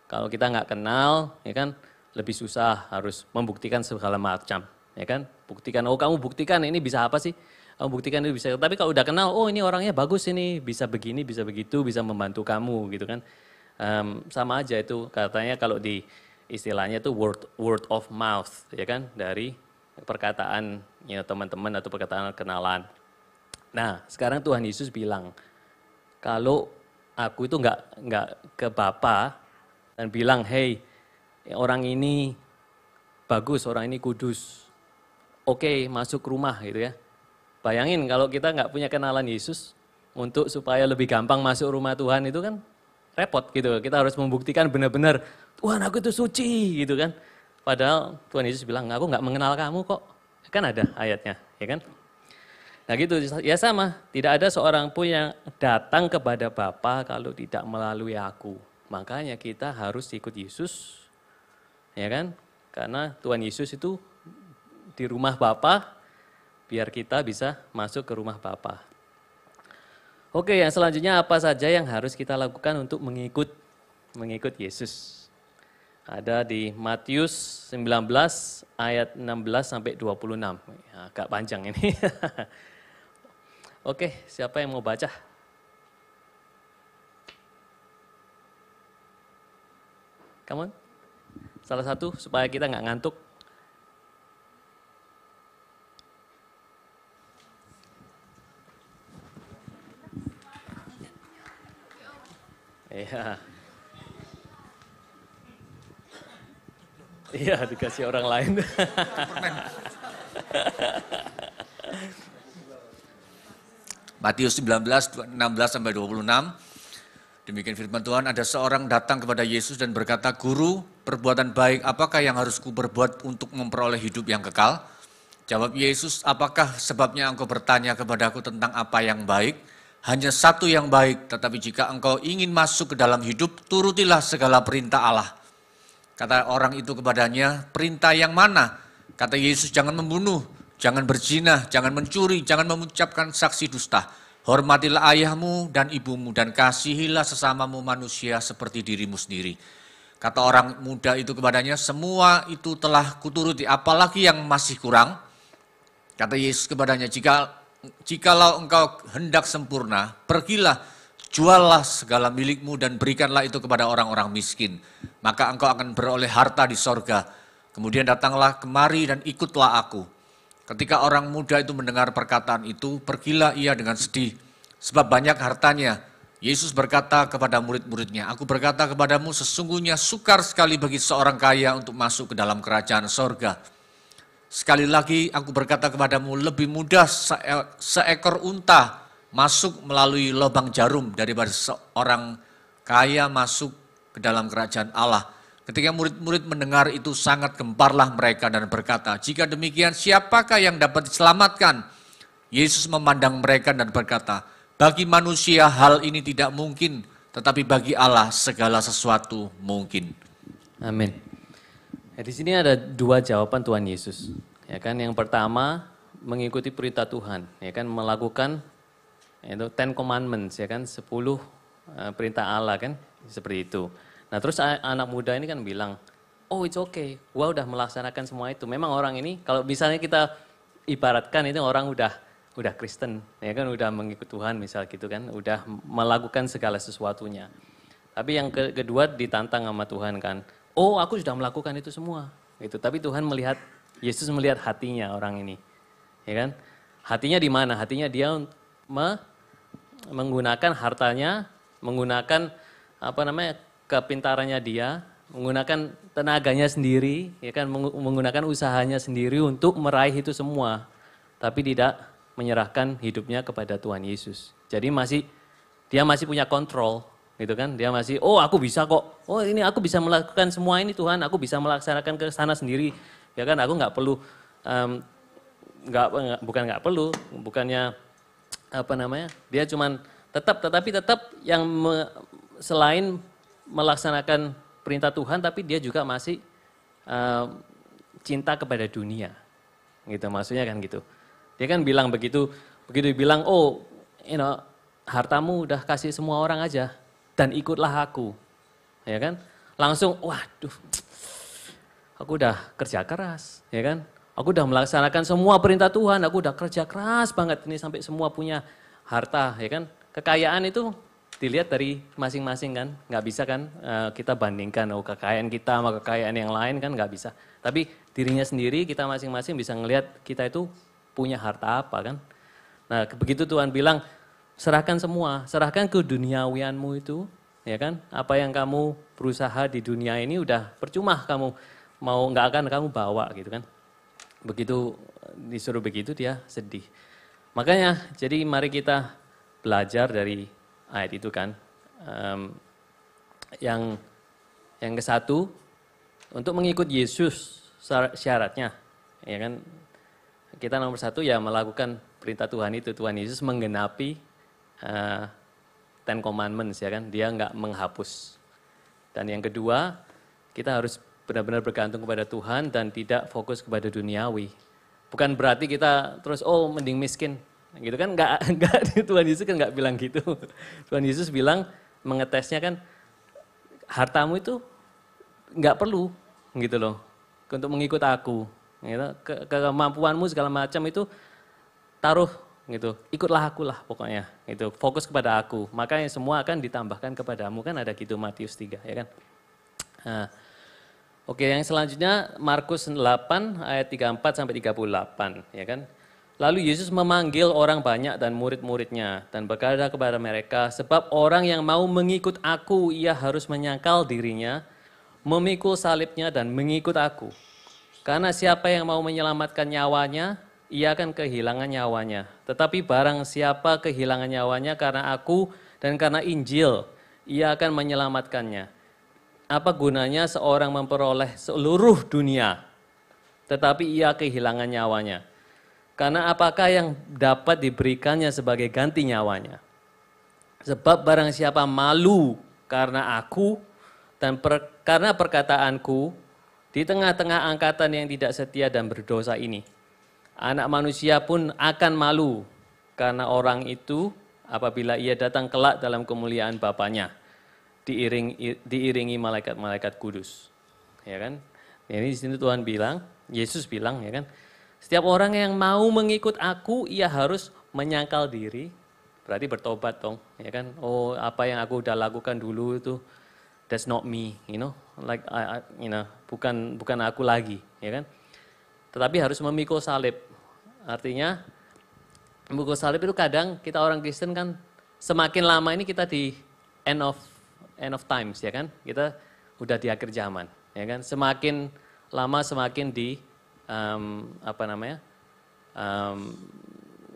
Kalau kita nggak kenal ya kan lebih susah, harus membuktikan segala macam ya kan, buktikan, oh kamu buktikan ini bisa apa sih? Kamu buktikan itu bisa, tapi kalau udah kenal, oh ini orangnya bagus ini, bisa begini, bisa begitu, bisa membantu kamu gitu kan. Sama aja itu katanya kalau di istilahnya itu word of mouth ya kan, dari perkataan teman-teman atau perkataan kenalan. Nah sekarang Tuhan Yesus bilang, kalau aku itu nggak ke Bapa dan bilang, hey orang ini bagus, orang ini kudus, oke masuk rumah gitu ya. Bayangin kalau kita nggak punya kenalan Yesus, untuk supaya lebih gampang masuk rumah Tuhan itu kan repot gitu. Kita harus membuktikan benar-benar, Tuhan aku itu suci gitu kan. Padahal Tuhan Yesus bilang, aku nggak mengenal kamu kok. Kan ada ayatnya, ya kan. Nah gitu, ya sama. Tidak ada seorang pun yang datang kepada Bapa kalau tidak melalui aku. Makanya kita harus ikut Yesus, ya kan. Karena Tuhan Yesus itu di rumah Bapa, biar kita bisa masuk ke rumah Bapa. Oke, yang selanjutnya apa saja yang harus kita lakukan untuk mengikut Yesus? Ada di Matius 19 ayat 16 sampai 26. Agak panjang ini. Oke, siapa yang mau baca? Come on. Salah satu supaya kita nggak ngantuk. Iya. Iya, dikasih orang lain. Matius 19, 16 sampai 26. Demikian firman Tuhan, ada seorang datang kepada Yesus dan berkata, Guru, perbuatan baik apakah yang harus kuperbuat untuk memperoleh hidup yang kekal? Jawab Yesus, apakah sebabnya engkau bertanya kepadaku tentang apa yang baik? Hanya satu yang baik, tetapi jika engkau ingin masuk ke dalam hidup, turutilah segala perintah Allah. Kata orang itu kepadanya, perintah yang mana? Kata Yesus, jangan membunuh, jangan berzina, jangan mencuri, jangan mengucapkan saksi dusta. Hormatilah ayahmu dan ibumu dan kasihilah sesamamu manusia seperti dirimu sendiri. Kata orang muda itu kepadanya, semua itu telah kuturuti, apalagi yang masih kurang? Kata Yesus kepadanya, jikalau engkau hendak sempurna, pergilah, juallah segala milikmu dan berikanlah itu kepada orang-orang miskin. Maka engkau akan beroleh harta di sorga. Kemudian datanglah kemari dan ikutlah aku. Ketika orang muda itu mendengar perkataan itu, pergilah ia dengan sedih, sebab banyak hartanya. Yesus berkata kepada murid-muridnya, aku berkata kepadamu, sesungguhnya sukar sekali bagi seorang kaya untuk masuk ke dalam kerajaan sorga. Sekali lagi aku berkata kepadamu, lebih mudah seekor unta masuk melalui lubang jarum daripada seorang kaya masuk ke dalam kerajaan Allah. Ketika murid-murid mendengar itu sangat gemparlah mereka dan berkata, jika demikian siapakah yang dapat diselamatkan? Yesus memandang mereka dan berkata, bagi manusia hal ini tidak mungkin, tetapi bagi Allah segala sesuatu mungkin. Amin. Ya, di sini ada dua jawaban Tuhan Yesus. Ya kan, yang pertama mengikuti perintah Tuhan, ya kan, melakukan itu 10 commandments, ya kan, 10 perintah Allah kan, seperti itu. Nah, terus anak muda ini kan bilang, "Oh, it's okay. Gua udah melaksanakan semua itu." Memang orang ini kalau misalnya kita ibaratkan itu orang udah Kristen, ya kan, udah mengikut Tuhan misal gitu kan, udah melakukan segala sesuatunya. Tapi yang kedua ditantang sama Tuhan kan, "Oh, aku sudah melakukan itu semua." Gitu. Tapi Tuhan melihat, Yesus melihat hatinya orang ini. Ya kan? Hatinya di mana? Hatinya dia menggunakan hartanya, menggunakan kepintarannya dia, menggunakan tenaganya sendiri, ya kan, menggunakan usahanya sendiri untuk meraih itu semua. Tapi tidak menyerahkan hidupnya kepada Tuhan Yesus. Jadi dia masih punya kontrol, gitu kan? Dia masih, "Oh, aku bisa kok. Oh, ini aku bisa melakukan semua ini Tuhan. Aku bisa melaksanakan ke sana sendiri." Ya kan, aku nggak perlu, bukannya dia cuman tetapi tetap yang selain melaksanakan perintah Tuhan, tapi dia juga masih cinta kepada dunia, gitu maksudnya kan gitu. Dia kan bilang begitu bilang, "Oh, hartamu udah kasih semua orang aja dan ikutlah aku." Ya kan? Langsung, waduh, aku udah kerja keras, ya kan? Aku udah melaksanakan semua perintah Tuhan, aku udah kerja keras banget ini sampai semua punya harta, ya kan? Kekayaan itu dilihat dari masing-masing kan, nggak bisa kan kita bandingkan, oh kekayaan kita sama kekayaan yang lain kan nggak bisa. Tapi dirinya sendiri kita masing-masing bisa ngelihat kita itu punya harta apa kan. Nah begitu Tuhan bilang, serahkan semua, serahkan ke duniawianmu itu, ya kan. Apa yang kamu berusaha di dunia ini udah percuma kamu mau, nggak akan kamu bawa gitu kan. Begitu disuruh begitu dia sedih. Makanya jadi mari kita belajar dari ayat itu kan. Yang ke-1, untuk mengikut Yesus syaratnya, ya kan. Kita nomor 1 ya melakukan perintah Tuhan itu. Tuhan Yesus menggenapi 10 commandments, ya kan. Dia nggak menghapus. Dan yang kedua, kita harus benar-benar bergantung kepada Tuhan dan tidak fokus kepada duniawi. Bukan berarti kita terus, oh mending miskin. Gitu kan, enggak, Tuhan Yesus kan nggak bilang gitu. Tuhan Yesus bilang, mengetesnya kan, hartamu itu nggak perlu, gitu loh, untuk mengikut aku. Gitu. Kemampuanmu segala macam itu taruh, gitu. Ikutlah aku lah pokoknya. Gitu. Fokus kepada aku. Makanya semua akan ditambahkan kepadamu, kan ada gitu Matius 3, ya kan. Nah, oke, yang selanjutnya Markus 8 ayat 34 sampai 38, ya kan. Lalu Yesus memanggil orang banyak dan murid-muridnya dan berkata kepada mereka, sebab orang yang mau mengikut aku, ia harus menyangkal dirinya, memikul salibnya dan mengikut aku. Karena siapa yang mau menyelamatkan nyawanya, ia akan kehilangan nyawanya. Tetapi barang siapa kehilangan nyawanya karena aku dan karena Injil, ia akan menyelamatkannya. Apa gunanya seorang memperoleh seluruh dunia, tetapi ia kehilangan nyawanya? Karena apakah yang dapat diberikannya sebagai ganti nyawanya? Sebab barang siapa malu karena aku dan karena perkataanku di tengah-tengah angkatan yang tidak setia dan berdosa ini, Anak Manusia pun akan malu karena orang itu apabila ia datang kelak dalam kemuliaan Bapanya, diiringi malaikat-malaikat kudus. Ya kan? Ini di sini Tuhan bilang, Yesus bilang, ya kan? Setiap orang yang mau mengikut aku, ia harus menyangkal diri, berarti bertobat dong, ya kan? Oh, apa yang aku udah lakukan dulu itu, that's not me, like bukan aku lagi, ya kan? Tetapi harus memikul salib. Artinya, memikul salib itu kadang kita orang Kristen kan, semakin lama ini kita di end of times, ya kan? Kita udah di akhir zaman, ya kan? Semakin lama semakin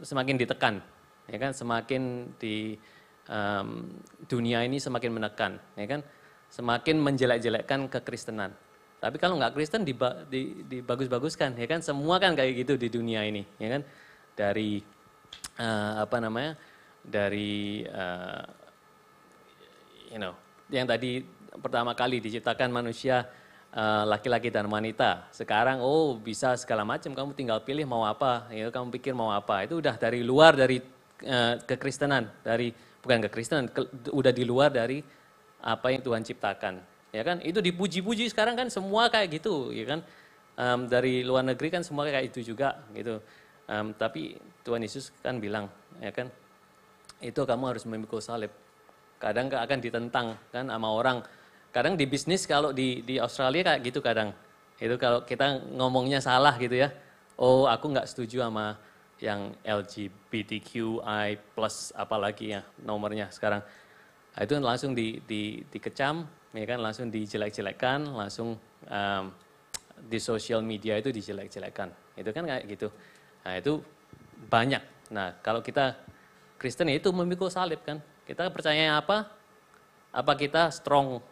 semakin ditekan, ya kan? Semakin di dunia ini semakin menekan, ya kan? Semakin menjelek-jelekkan kekristenan. Tapi kalau nggak Kristen dibagus-baguskan, ya kan? Semua kan kayak gitu di dunia ini, ya kan? Dari dari yang tadi pertama kali diciptakan manusia laki-laki dan wanita. Sekarang bisa segala macam, kamu tinggal pilih mau apa, ya, kamu pikir mau apa. Itu udah dari luar dari kekristenan, bukan kekristenan, udah di luar dari apa yang Tuhan ciptakan. Ya kan? Itu dipuji-puji sekarang kan semua kayak gitu, ya kan? Dari luar negeri kan semua kayak itu juga gitu. Tapi Tuhan Yesus kan bilang, ya kan? Itu kamu harus memikul salib. Kadang akan ditentang kan sama orang. Kadang di bisnis kalau di Australia kayak gitu kadang. Itu kalau kita ngomongnya salah gitu ya. Aku nggak setuju sama yang LGBTQI plus apalagi ya nomornya sekarang. Itu langsung dikecam, ya kan, langsung dijelek-jelekkan, langsung di sosial media itu dijelek-jelekkan. Itu kan kayak gitu. Nah itu banyak. Nah kalau kita Kristen itu memikul salib kan. Kita percaya apa? Apa kita strong,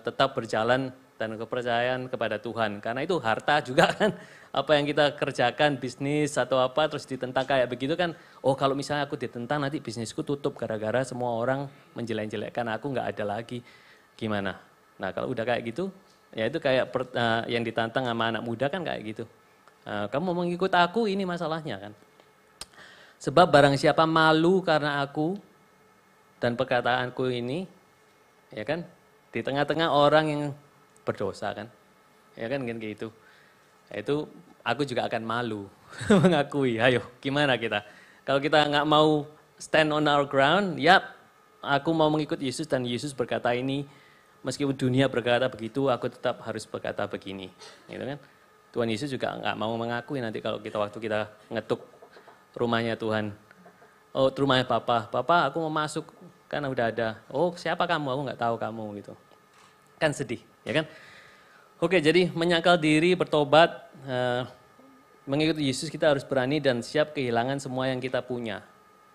tetap berjalan dan kepercayaan kepada Tuhan. Karena itu harta juga kan. Apa yang kita kerjakan, bisnis atau apa, terus ditentang kayak begitu kan. Kalau misalnya aku ditentang nanti bisnisku tutup gara-gara semua orang menjelek-jelekkan aku, nggak ada lagi. Gimana? Nah kalau udah kayak gitu, ya itu kayak yang ditantang sama anak muda kan kayak gitu. Kamu mau mengikut aku, ini masalahnya kan. Sebab barang siapa malu karena aku dan perkataanku ini, ya kan, di tengah-tengah orang yang berdosa kan, ya kan gitu. Itu aku juga akan malu mengakui. Ayo, gimana kita? Kalau kita nggak mau stand on our ground, aku mau mengikut Yesus dan Yesus berkata ini, meskipun dunia berkata begitu, aku tetap harus berkata begini, gitu kan? Tuhan Yesus juga nggak mau mengakui nanti kalau waktu kita ngetuk rumahnya Tuhan. Rumahnya Papa aku mau masuk, kan udah ada. Siapa kamu? Aku nggak tahu kamu gitu. Kan sedih, ya kan? Oke, jadi menyangkal diri, bertobat, mengikuti Yesus kita harus berani dan siap kehilangan semua yang kita punya,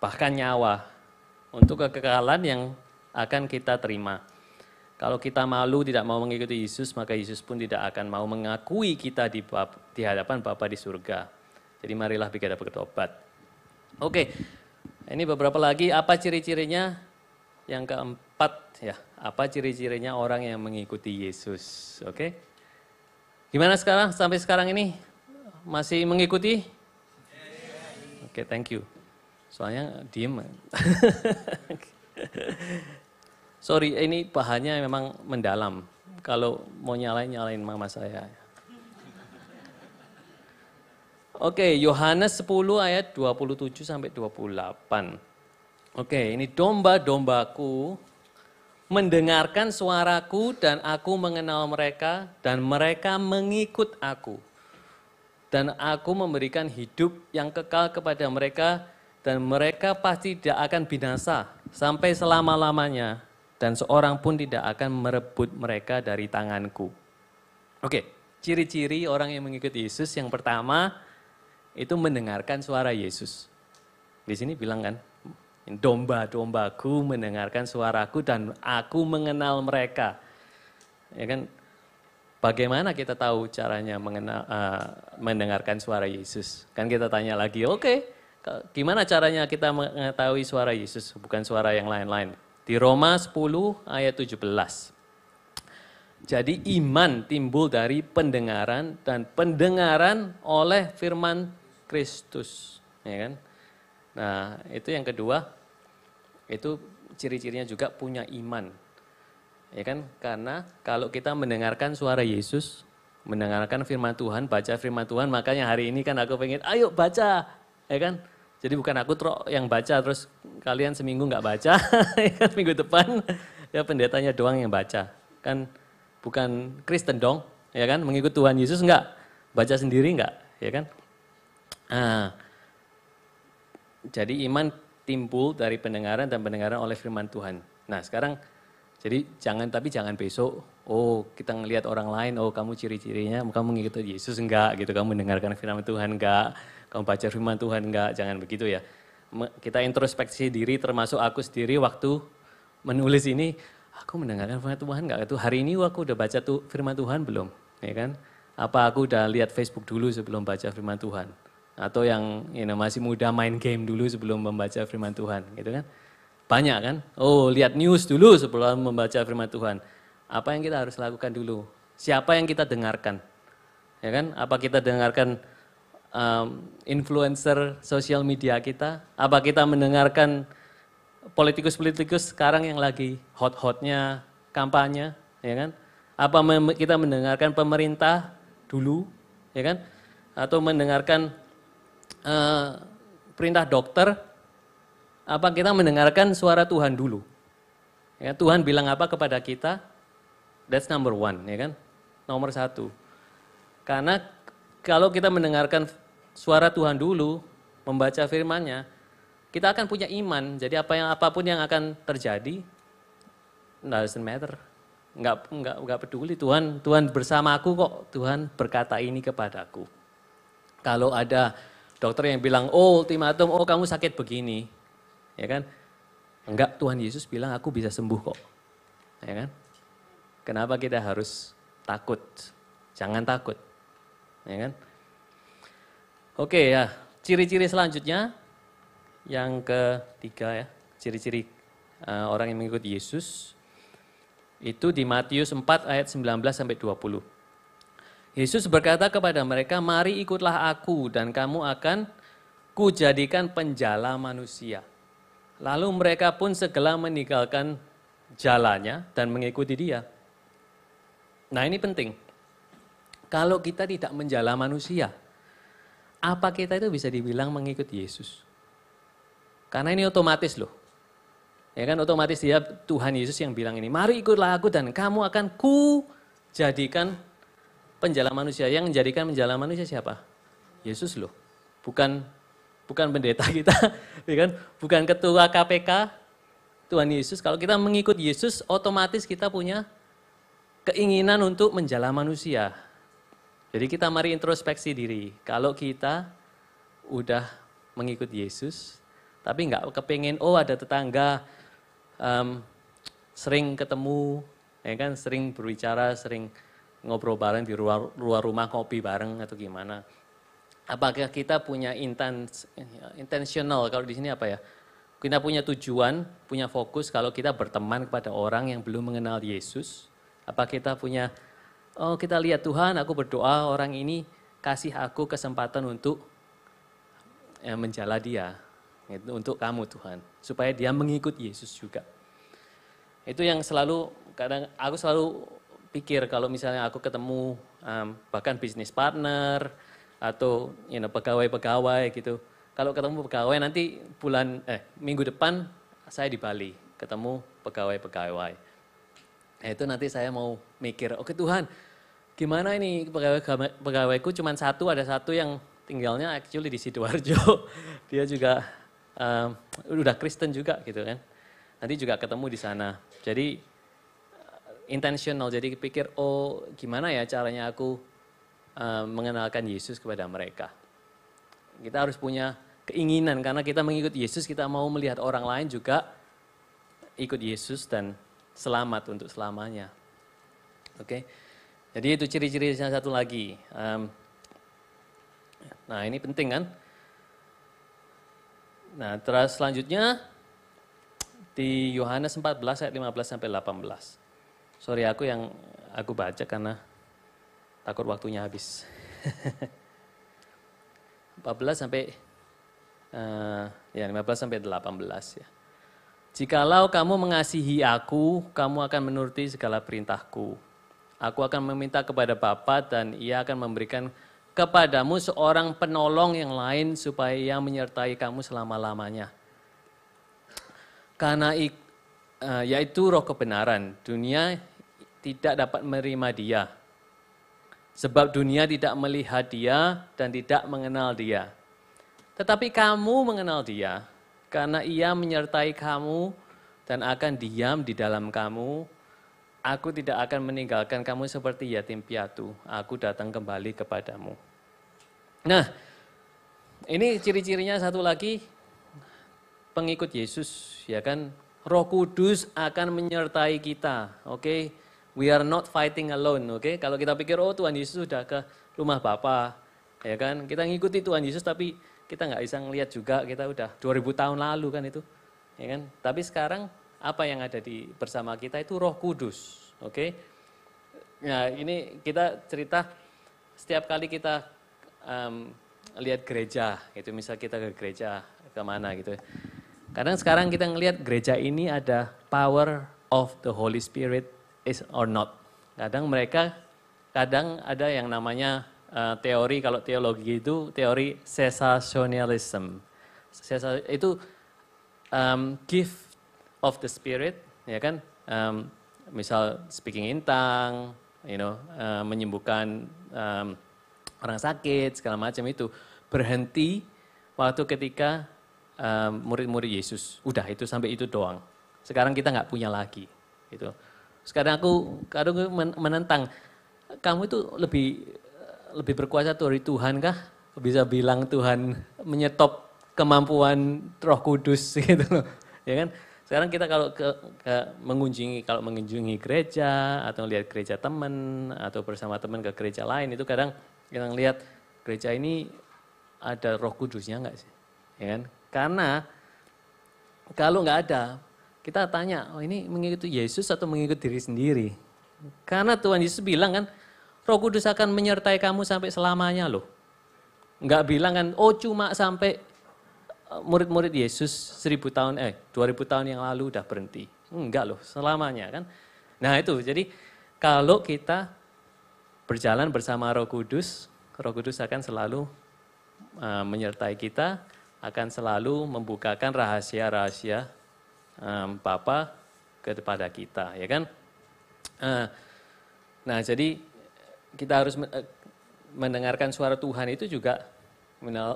bahkan nyawa, untuk kekekalan yang akan kita terima. Kalau kita malu tidak mau mengikuti Yesus, maka Yesus pun tidak akan mau mengakui kita di hadapan Bapa di surga. Jadi marilah kita bertobat. Oke, ini beberapa lagi, apa ciri-cirinya? Yang keempat ya, apa ciri-cirinya orang yang mengikuti Yesus? Oke. Gimana sekarang, sampai sekarang ini? Masih mengikuti? Oke, thank you. Soalnya diem. Sorry, ini bahannya memang mendalam. Kalau mau nyalain mama saya. Oke, Yohanes 10 ayat 27 sampai 28. Oke, ini domba-dombaku mendengarkan suaraku dan aku mengenal mereka dan mereka mengikut aku. Dan aku memberikan hidup yang kekal kepada mereka dan mereka pasti tidak akan binasa sampai selama-lamanya dan seorang pun tidak akan merebut mereka dari tanganku. Oke, ciri-ciri orang yang mengikuti Yesus yang pertama itu mendengarkan suara Yesus. Di sini bilang kan, domba-dombaku mendengarkan suaraku dan aku mengenal mereka. Ya kan? Bagaimana kita tahu caranya mendengarkan suara Yesus? Kan kita tanya lagi, oke, gimana caranya kita mengetahui suara Yesus, bukan suara yang lain-lain. Di Roma 10 ayat 17. Jadi iman timbul dari pendengaran dan pendengaran oleh firman Kristus. Ya kan? Nah itu yang kedua, itu ciri-cirinya juga punya iman. Ya kan? Karena kalau kita mendengarkan suara Yesus, mendengarkan firman Tuhan, baca firman Tuhan, makanya hari ini kan aku pengen, ayo baca, ya kan? Jadi bukan aku yang baca, terus kalian seminggu nggak baca, ya kan? Minggu depan ya pendetanya doang yang baca. Kan bukan Kristen dong, ya kan? Mengikut Tuhan Yesus nggak? Baca sendiri nggak, ya kan? Jadi iman timbul dari pendengaran dan pendengaran oleh firman Tuhan. Nah sekarang Jadi jangan besok, oh kita ngelihat orang lain, oh kamu ciri-cirinya, kamu mengikuti Yesus enggak gitu, kamu mendengarkan firman Tuhan enggak, kamu baca firman Tuhan enggak, jangan begitu ya. Kita introspeksi diri termasuk aku sendiri waktu menulis ini, aku mendengarkan firman Tuhan enggak? Itu hari ini aku udah baca firman Tuhan belum? Ya kan? Apa aku udah lihat Facebook dulu sebelum baca firman Tuhan? Atau yang masih muda main game dulu sebelum membaca firman Tuhan, gitu kan? Banyak kan? Oh, lihat news dulu sebelum membaca firman Tuhan. Apa yang kita harus lakukan dulu? Siapa yang kita dengarkan? Ya kan? Apa kita dengarkan influencer sosial media kita? Apa kita mendengarkan politikus-politikus sekarang yang lagi hot-hotnya kampanye, ya kan? Apa kita mendengarkan pemerintah dulu, ya kan? Atau mendengarkan perintah dokter? Apa kita mendengarkan suara Tuhan dulu? Ya, Tuhan bilang apa kepada kita? That's number one, ya kan? Nomor satu. Karena kalau kita mendengarkan suara Tuhan dulu, membaca firman-Nya, kita akan punya iman. Jadi apapun yang akan terjadi, doesn't matter. Enggak peduli, Tuhan bersamaku kok, Tuhan berkata ini kepadaku. Kalau ada dokter yang bilang, oh ultimatum, oh kamu sakit begini, ya kan? Enggak, Tuhan Yesus bilang aku bisa sembuh kok. Ya kan? Kenapa kita harus takut? Jangan takut. Ya kan? Oke ya, ciri-ciri selanjutnya yang ketiga ya, ciri-ciri orang yang mengikut Yesus itu di Matius 4 ayat 19 sampai 20. Yesus berkata kepada mereka, "Mari ikutlah aku dan kamu akan kujadikan penjala manusia." Lalu mereka pun segera meninggalkan jalannya dan mengikuti dia. Nah ini penting. Kalau kita tidak menjala manusia, apa kita itu bisa dibilang mengikuti Yesus? Karena ini otomatis loh. Ya kan otomatis dia Tuhan Yesus yang bilang ini, "Mari ikutlah aku dan kamu akan jadikan penjala manusia." Yang menjadikan penjala manusia siapa? Yesus loh. Bukan pendeta kita, ya kan? Bukan ketua KPK, Tuhan Yesus. Kalau kita mengikut Yesus, otomatis kita punya keinginan untuk menjala manusia. Jadi kita mari introspeksi diri. Kalau kita udah mengikut Yesus, tapi nggak kepengen, oh ada tetangga, sering ketemu, ya kan? Sering berbicara, sering ngobrol bareng di luar rumah, kopi bareng atau gimana. Apakah kita punya intentional, kalau di sini apa ya? Kita punya tujuan, punya fokus kalau kita berteman kepada orang yang belum mengenal Yesus. Apa kita punya, oh kita lihat Tuhan, aku berdoa orang ini kasih aku kesempatan untuk menjala dia. Itu untuk kamu Tuhan, supaya dia mengikut Yesus juga. Itu yang kadang aku selalu pikir kalau misalnya aku ketemu bahkan bisnis partner, atau pegawai-pegawai gitu. Kalau ketemu pegawai nanti minggu depan saya di Bali ketemu pegawai-pegawai. Itu nanti saya mau mikir, oke Tuhan, gimana ini pegawaiku cuma ada satu yang tinggalnya actually di Sidoarjo. Dia juga udah Kristen juga gitu kan. Nanti juga ketemu di sana. Jadi intentional, jadi pikir oh gimana ya caranya aku mengenalkan Yesus kepada mereka. Kita harus punya keinginan karena kita mengikut Yesus, kita mau melihat orang lain juga ikut Yesus dan selamat untuk selamanya. Oke. Jadi itu ciri-cirinya satu lagi. Nah ini penting kan. Nah terus selanjutnya di Yohanes 14 ayat 15 sampai 18. Sorry aku baca karena takut waktunya habis. 15 sampai 18 ya. Jikalau kamu mengasihi aku, kamu akan menuruti segala perintahku. Aku akan meminta kepada Bapa dan ia akan memberikan kepadamu seorang penolong yang lain supaya ia menyertai kamu selama-lamanya. Karena yaitu roh kebenaran, dunia tidak dapat menerima dia. Sebab dunia tidak melihat dia dan tidak mengenal dia. Tetapi kamu mengenal dia karena ia menyertai kamu dan akan diam di dalam kamu. Aku tidak akan meninggalkan kamu seperti yatim piatu. Aku datang kembali kepadamu. Nah, ini ciri-cirinya satu lagi, pengikut Yesus, ya kan? Roh Kudus akan menyertai kita, oke? We are not fighting alone, oke? Kalau kita pikir, oh Tuhan Yesus sudah ke rumah Bapa, ya kan? Kita ngikuti Tuhan Yesus, tapi kita nggak bisa ngelihat juga, kita udah 2000 tahun lalu kan itu, ya kan? Tapi sekarang apa yang ada di bersama kita itu Roh Kudus, oke? Nah ini kita cerita setiap kali kita lihat gereja, gitu. Misal kita ke gereja kemana gitu. Kadang sekarang kita ngelihat gereja ini ada power of the Holy Spirit is or not. Kadang ada yang namanya teori, kalau teologi itu teori cessationalism. Itu gift of the Spirit, ya kan? Misal speaking in tongue, menyembuhkan orang sakit, segala macam itu berhenti waktu ketika murid-murid Yesus. Udah itu sampai itu doang. Sekarang kita nggak punya lagi. Gitu. Sekarang aku menentang, kamu itu lebih berkuasa dari Tuhan kah? Bisa bilang Tuhan menyetop kemampuan Roh Kudus gitu loh. Ya kan? Sekarang kita kalau mengunjungi gereja atau lihat gereja teman atau bersama teman ke gereja lain, itu kadang kita lihat gereja ini ada Roh Kudusnya enggak sih? Ya kan? Karena kalau nggak ada, kita tanya, oh ini mengikuti Yesus atau mengikuti diri sendiri? Karena Tuhan Yesus bilang kan, Roh Kudus akan menyertai kamu sampai selamanya loh. Nggak bilang kan, oh cuma sampai murid-murid Yesus 2000 tahun yang lalu udah berhenti. Enggak loh, selamanya kan. Nah itu, jadi kalau kita berjalan bersama Roh Kudus akan selalu menyertai kita, akan selalu membukakan rahasia-rahasia Bapa kepada kita, ya kan? Nah, jadi kita harus mendengarkan suara Tuhan itu juga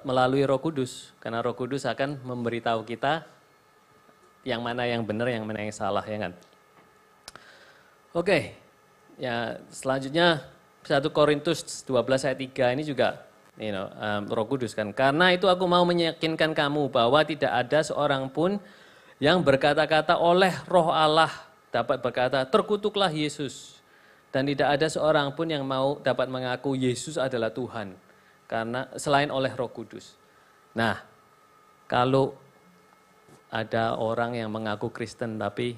melalui Roh Kudus, karena Roh Kudus akan memberitahu kita yang mana yang benar, yang mana yang salah, ya kan? Oke, ya selanjutnya 1 Korintus 12 ayat 3 ini juga Roh Kudus kan. Karena itu aku mau meyakinkan kamu bahwa tidak ada seorang pun yang berkata-kata oleh Roh Allah dapat berkata terkutuklah Yesus. Dan tidak ada seorang pun yang mau dapat mengaku Yesus adalah Tuhan. Karena selain oleh Roh Kudus. Nah, kalau ada orang yang mengaku Kristen tapi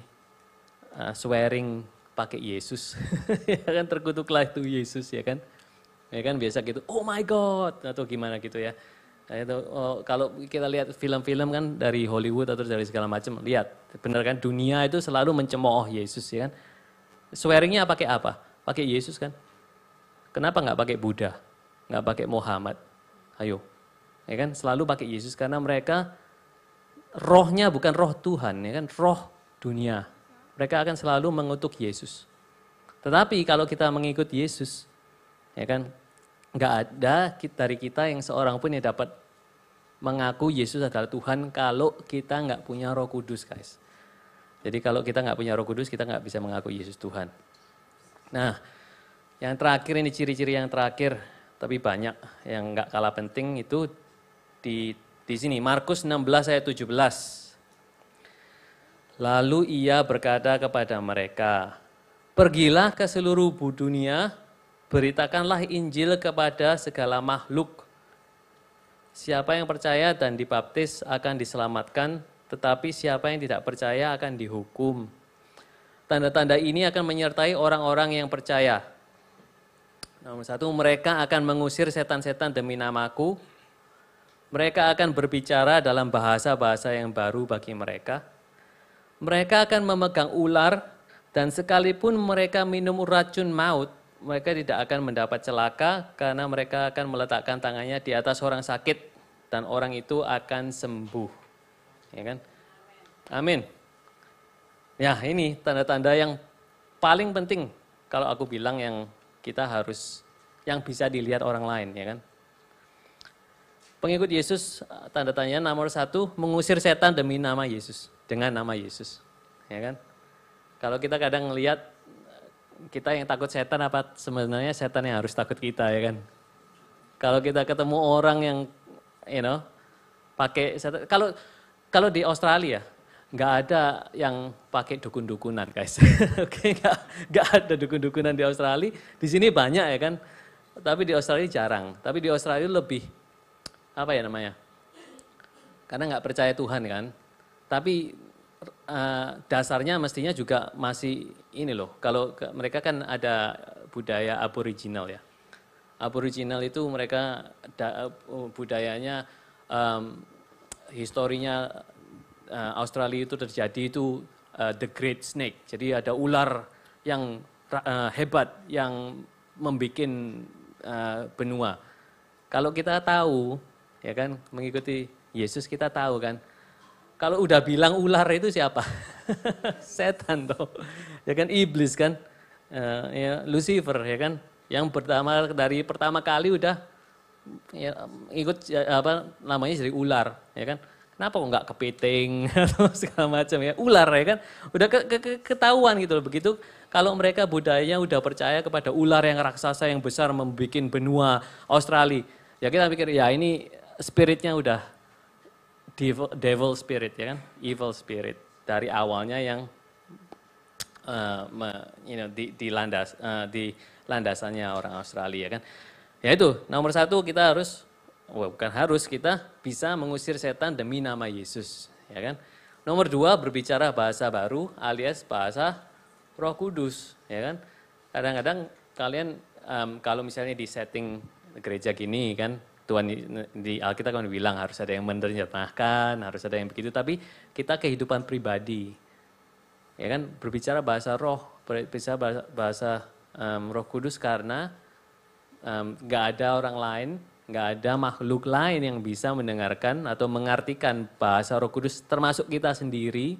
swearing pakai Yesus, ya kan terkutuklah itu Yesus, ya kan? Ya kan biasa gitu, oh my God, atau gimana gitu ya. Nah, itu, kalau kita lihat film-film kan dari Hollywood atau dari segala macam, lihat, benar kan dunia itu selalu mencemooh Yesus, ya kan. Swearingnya pakai apa? Pakai Yesus kan. Kenapa nggak pakai Buddha, nggak pakai Muhammad? Ayo, ya kan selalu pakai Yesus karena mereka rohnya bukan roh Tuhan, ya kan, roh dunia. Mereka akan selalu mengutuk Yesus. Tetapi kalau kita mengikut Yesus, ya kan, nggak ada dari kita yang seorang pun yang dapat mengaku Yesus adalah Tuhan kalau kita nggak punya Roh Kudus, guys. Jadi kalau kita nggak punya Roh Kudus, kita nggak bisa mengaku Yesus Tuhan. Nah, yang terakhir ini ciri-ciri yang terakhir, tapi banyak yang nggak kalah penting itu di sini Markus 16 ayat 17. Lalu ia berkata kepada mereka, pergilah ke seluruh dunia, beritakanlah Injil kepada segala makhluk. Siapa yang percaya dan dibaptis akan diselamatkan, tetapi siapa yang tidak percaya akan dihukum. Tanda-tanda ini akan menyertai orang-orang yang percaya. Nomor 1, mereka akan mengusir setan-setan demi namaku. Mereka akan berbicara dalam bahasa-bahasa yang baru bagi mereka. Mereka akan memegang ular, dan sekalipun mereka minum racun maut, mereka tidak akan mendapat celaka karena mereka akan meletakkan tangannya di atas orang sakit dan orang itu akan sembuh. Ya kan? Amin. Ya, ini tanda-tanda yang paling penting kalau aku bilang yang kita harus, yang bisa dilihat orang lain, ya kan? Pengikut Yesus, tanda tanya nomor 1, mengusir setan demi nama Yesus, dengan nama Yesus. ya kan? Kalau kita kadang ngelihat kita yang takut setan apa sebenarnya setan yang harus takut kita, ya kan? Kalau kita ketemu orang yang pakai setan, kalau di Australia nggak ada yang pakai dukun-dukunan, guys. Oke, nggak ada dukun-dukunan di Australia. Di sini banyak, ya kan? Tapi di Australia jarang. Tapi di Australia lebih apa ya namanya? Karena nggak percaya Tuhan kan. Tapi dasarnya mestinya juga masih ini loh. Kalau mereka kan ada budaya aboriginal ya. Aboriginal itu mereka budayanya, historinya Australia itu terjadi itu the Great Snake. Jadi ada ular yang hebat yang membuat benua. Kalau kita tahu, ya kan, mengikuti Yesus kita tahu kan. Kalau udah bilang ular itu siapa? Setan toh. Ya kan, iblis kan. Ya, Lucifer ya kan. Yang dari pertama kali udah ya, ikut apa namanya jadi ular, ya kan. Kenapa kok nggak kepiting atau segala macam ya, ular ya kan. Udah ketahuan gitu loh. Begitu kalau mereka budayanya udah percaya kepada ular yang raksasa yang besar membuat benua Australia. Ya kita pikir ya ini spiritnya udah devil spirit ya kan, evil spirit dari awalnya yang di landasannya orang Australia kan. Ya itu nomor satu kita harus, kita bisa mengusir setan demi nama Yesus, ya kan. Nomor dua berbicara bahasa baru alias bahasa Roh Kudus, ya kan. Kadang-kadang kalian kalau misalnya di setting gereja gini kan, Tuhan di Alkitab kan bilang harus ada yang menerjemahkan, harus ada yang begitu, tapi kita kehidupan pribadi, ya kan, berbicara bahasa roh, berbicara bahasa Roh Kudus karena nggak ada orang lain, nggak ada makhluk lain yang bisa mendengarkan atau mengartikan bahasa Roh Kudus termasuk kita sendiri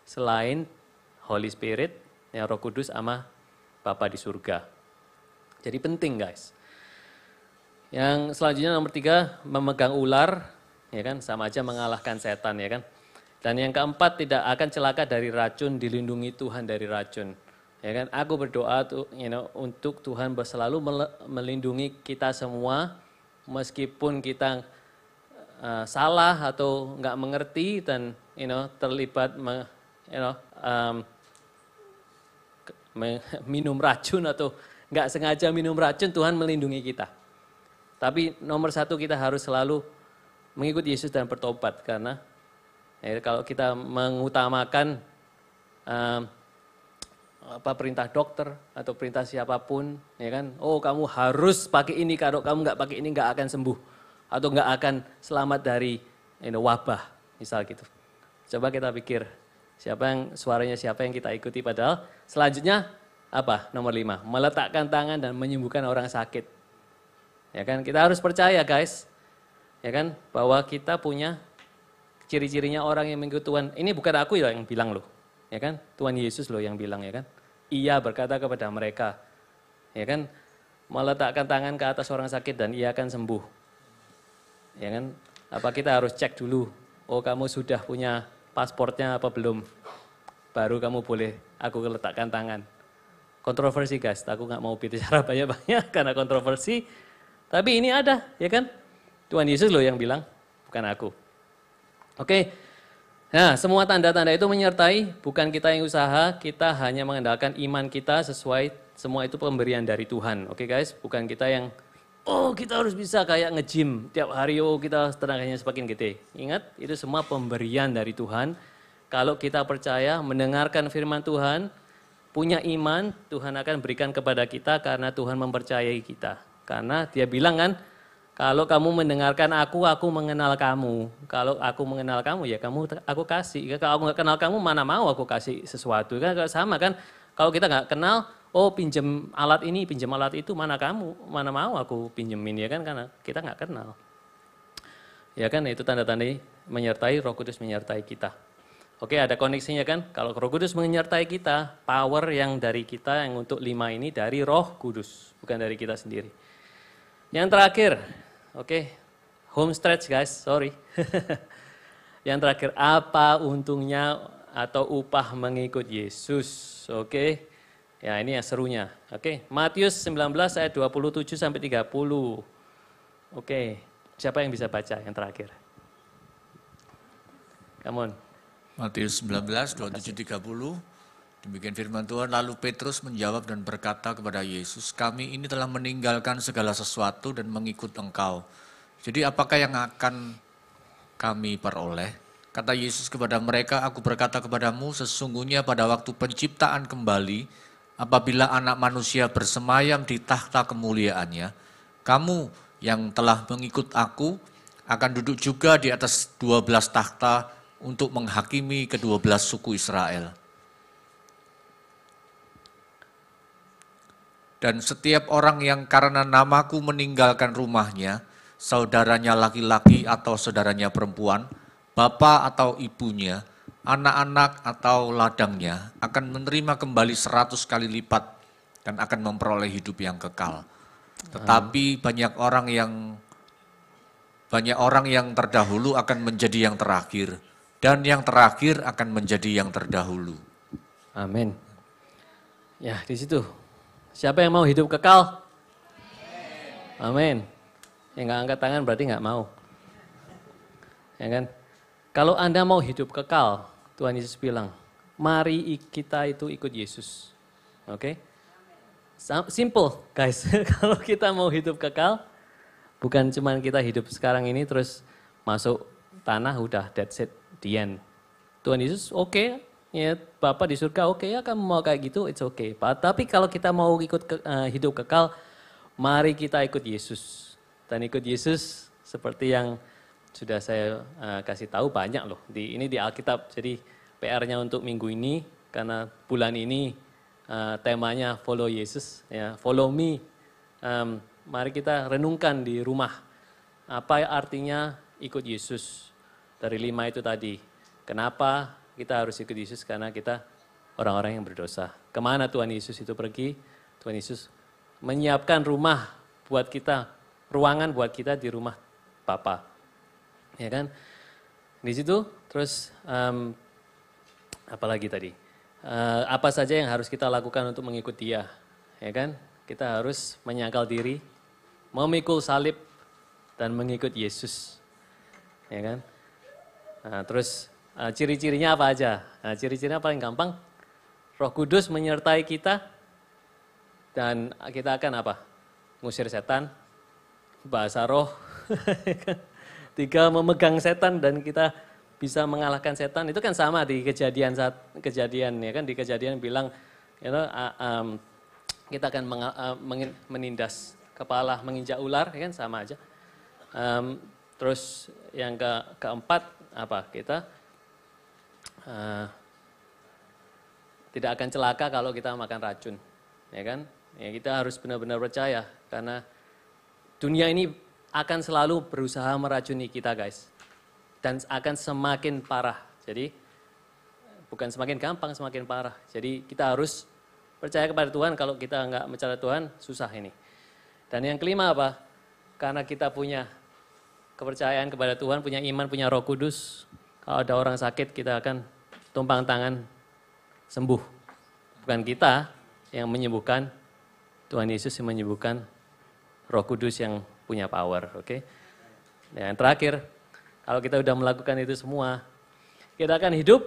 selain Holy Spirit, yang Roh Kudus sama Bapa di surga. Jadi penting guys. Yang selanjutnya nomor 3, memegang ular, ya kan, sama aja mengalahkan setan, ya kan. Dan yang keempat, tidak akan celaka dari racun, dilindungi Tuhan dari racun. Ya kan, aku berdoa untuk Tuhan selalu melindungi kita semua, meskipun kita salah atau nggak mengerti dan terlibat minum racun atau nggak sengaja minum racun, Tuhan melindungi kita. Tapi nomor satu kita harus selalu mengikuti Yesus dan bertobat, karena kalau kita mengutamakan perintah dokter atau perintah siapapun, ya kan, oh kamu harus pakai ini, kalau kamu nggak pakai ini nggak akan sembuh atau nggak akan selamat dari wabah, misal gitu. Coba kita pikir suaranya siapa yang kita ikuti, padahal selanjutnya apa? Nomor 5, meletakkan tangan dan menyembuhkan orang sakit. Ya kan, kita harus percaya guys, ya kan, bahwa kita punya ciri-cirinya orang yang mengikuti Tuhan. Ini bukan aku yang bilang loh, ya kan, Tuhan Yesus loh yang bilang, ya kan. Ia berkata kepada mereka, ya kan, meletakkan tangan ke atas orang sakit dan ia akan sembuh. Ya kan, apa kita harus cek dulu, oh kamu sudah punya pasportnya apa belum, baru kamu boleh aku letakkan tangan. Kontroversi guys, aku nggak mau bicara banyak-banyak karena kontroversi. Tapi ini ada, ya kan? Tuhan Yesus loh yang bilang, bukan aku. Oke, nah semua tanda-tanda itu menyertai, bukan kita yang usaha, kita hanya mengandalkan iman kita sesuai, semua itu pemberian dari Tuhan. Oke guys, bukan kita yang, oh kita harus bisa kayak nge-gym, tiap hari oh kita tenaganya semakin gede. Ingat, itu semua pemberian dari Tuhan. Kalau kita percaya, mendengarkan firman Tuhan, punya iman, Tuhan akan berikan kepada kita karena Tuhan mempercayai kita. Karena dia bilang kan, kalau kamu mendengarkan aku mengenal kamu. Kalau aku mengenal kamu, ya aku kasih. Kalau aku nggak kenal kamu, mana mau aku kasih sesuatu. Kan sama kan, kalau kita nggak kenal, oh pinjam alat ini, pinjam alat itu, mana mau aku pinjemin, ya kan, karena kita nggak kenal. Ya kan, itu tanda-tanda menyertai, Roh Kudus menyertai kita. Oke, ada koneksinya kan, kalau Roh Kudus menyertai kita, power yang dari kita yang untuk 5 ini dari Roh Kudus, bukan dari kita sendiri. Yang terakhir, oke, home stretch guys, sorry. Yang terakhir, apa untungnya atau upah mengikut Yesus. Oke. Ya, ini yang serunya. Oke. Matius 19 ayat 27 sampai 30. Oke. Siapa yang bisa baca yang terakhir? Come on. Matius 19, 27-30. Demikian firman Tuhan, lalu Petrus menjawab dan berkata kepada Yesus, kami ini telah meninggalkan segala sesuatu dan mengikut Engkau. Jadi apakah yang akan kami peroleh? Kata Yesus kepada mereka, aku berkata kepadamu, sesungguhnya pada waktu penciptaan kembali, apabila anak manusia bersemayam di takhta kemuliaannya, kamu yang telah mengikut aku akan duduk juga di atas 12 takhta untuk menghakimi ke-12 suku Israel. Dan setiap orang yang karena namaku meninggalkan rumahnya, saudaranya laki-laki atau saudaranya perempuan, bapak atau ibunya, anak-anak atau ladangnya, akan menerima kembali 100 kali lipat dan akan memperoleh hidup yang kekal. Tetapi banyak orang yang terdahulu akan menjadi yang terakhir, dan yang terakhir akan menjadi yang terdahulu. Amin. Ya, di situ. Siapa yang mau hidup kekal? Amin. Yang nggak angkat tangan berarti nggak mau. Ya kan? Kalau Anda mau hidup kekal, Tuhan Yesus bilang, mari kita itu ikut Yesus. Oke? Simple, guys. Kalau kita mau hidup kekal, bukan cuma kita hidup sekarang ini terus masuk tanah udah that's it, the end. Tuhan Yesus oke. Ya, Bapak di surga, oke ya kamu mau kayak gitu, it's okay. Tapi kalau kita mau ikut hidup kekal, mari kita ikut Yesus. Dan ikut Yesus seperti yang sudah saya kasih tahu banyak loh. Ini di Alkitab, jadi PR-nya untuk minggu ini, karena bulan ini temanya follow Yesus, ya, follow me. Mari kita renungkan di rumah, apa artinya ikut Yesus. Dari 5 itu tadi, kenapa kita harus ikut Yesus? Karena kita orang-orang yang berdosa. Kemana Tuhan Yesus itu pergi? Tuhan Yesus menyiapkan rumah buat kita, ruangan buat kita di rumah Bapa. Ya kan? Di situ terus apa lagi tadi? Apa saja yang harus kita lakukan untuk mengikut Dia? Ya kan? Kita harus menyangkal diri, memikul salib dan mengikut Yesus. Ya kan? Nah, terus ciri-cirinya apa aja? Nah, ciri-cirinya paling gampang, Roh Kudus menyertai kita dan kita akan apa? Ngusir setan, bahasa roh. 3, memegang setan dan kita bisa mengalahkan setan. Itu kan sama di kejadian ya kan, di kejadian bilang kita akan menindas kepala, menginjak ular, ya kan sama aja. Terus yang keempat apa? Kita tidak akan celaka kalau kita makan racun, ya kan? Ya kita harus benar-benar percaya karena dunia ini akan selalu berusaha meracuni kita, guys, dan akan semakin parah. Jadi bukan semakin gampang, semakin parah. Jadi kita harus percaya kepada Tuhan. Kalau kita nggak percaya Tuhan, susah ini. Dan yang kelima apa? Karena kita punya kepercayaan kepada Tuhan, punya iman, punya Roh Kudus. Kalau ada orang sakit, kita akan tumpang tangan sembuh. Bukan kita yang menyembuhkan, Tuhan Yesus yang menyembuhkan, Roh Kudus yang punya power. Oke? Dan yang terakhir, kalau kita sudah melakukan itu semua, kita akan hidup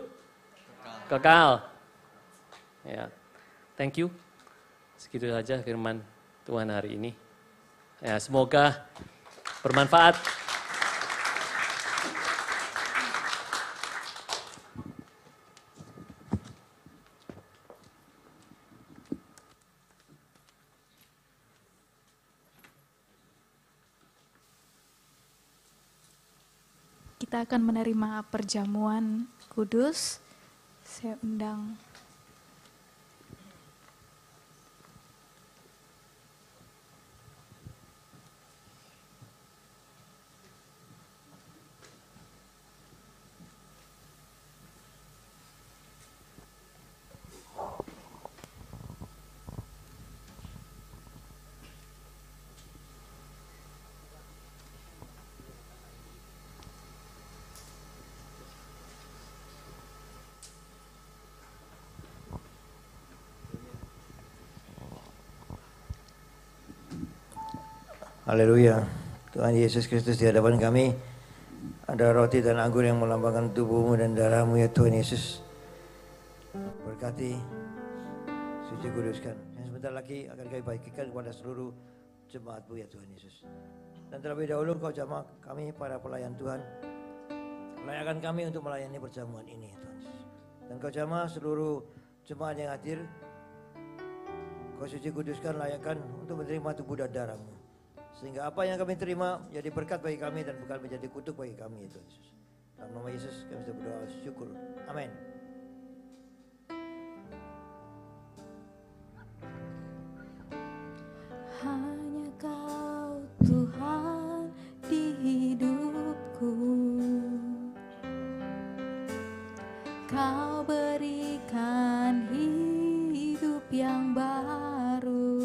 kekal. Ya, thank you. Segitu saja firman Tuhan hari ini. Ya, semoga bermanfaat. Kita akan menerima perjamuan kudus. Saya undang Haleluya. Tuhan Yesus Kristus, di hadapan kami ada roti dan anggur yang melambangkan tubuhmu dan darahmu ya Tuhan Yesus. Berkati, suci kuduskan. Yang sebentar lagi akan kami bagikan kepada seluruh jemaatmu ya Tuhan Yesus. Dan terlebih dahulu kau jamah kami para pelayan Tuhan. Layakkan kami untuk melayani perjamuan ini ya Tuhan Yesus. Dan kau jamah seluruh jemaat yang hadir. Kau suci kuduskan, layakkan untuk menerima tubuh dan darahmu. Sehingga apa yang kami terima menjadi berkat bagi kami dan bukan menjadi kutuk bagi kami ya Tuhan Yesus. Dalam nama Yesus kami sudah berdoa syukur. Amin. Hanya Kau Tuhan di hidupku, Kau berikan hidup yang baru.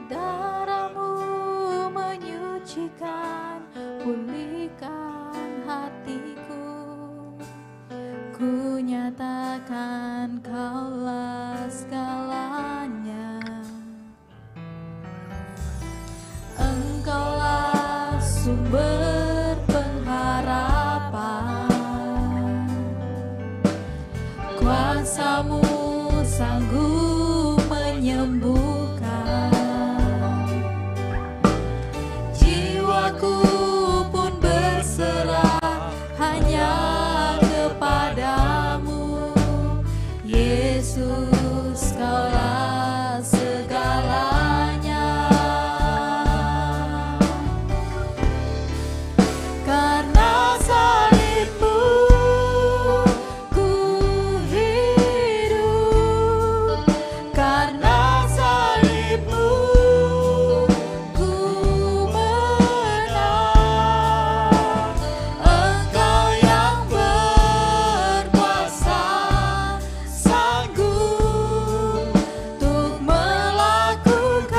Darah-Mu menyucikan, pulihkan hatiku. Ku nyatakan Kaulah segalanya. Engkaulah sumber pengharapan. Kuasa-Mu sanggup menyembuhkan. Jiwaku pun berserah hanya kepadamu, Yesus, Kaulah segalanya. Karena salib-Mu ku hidup, karena salib-Mu ku menang. Engkau yang berkuasa, sanggup untuk melakukan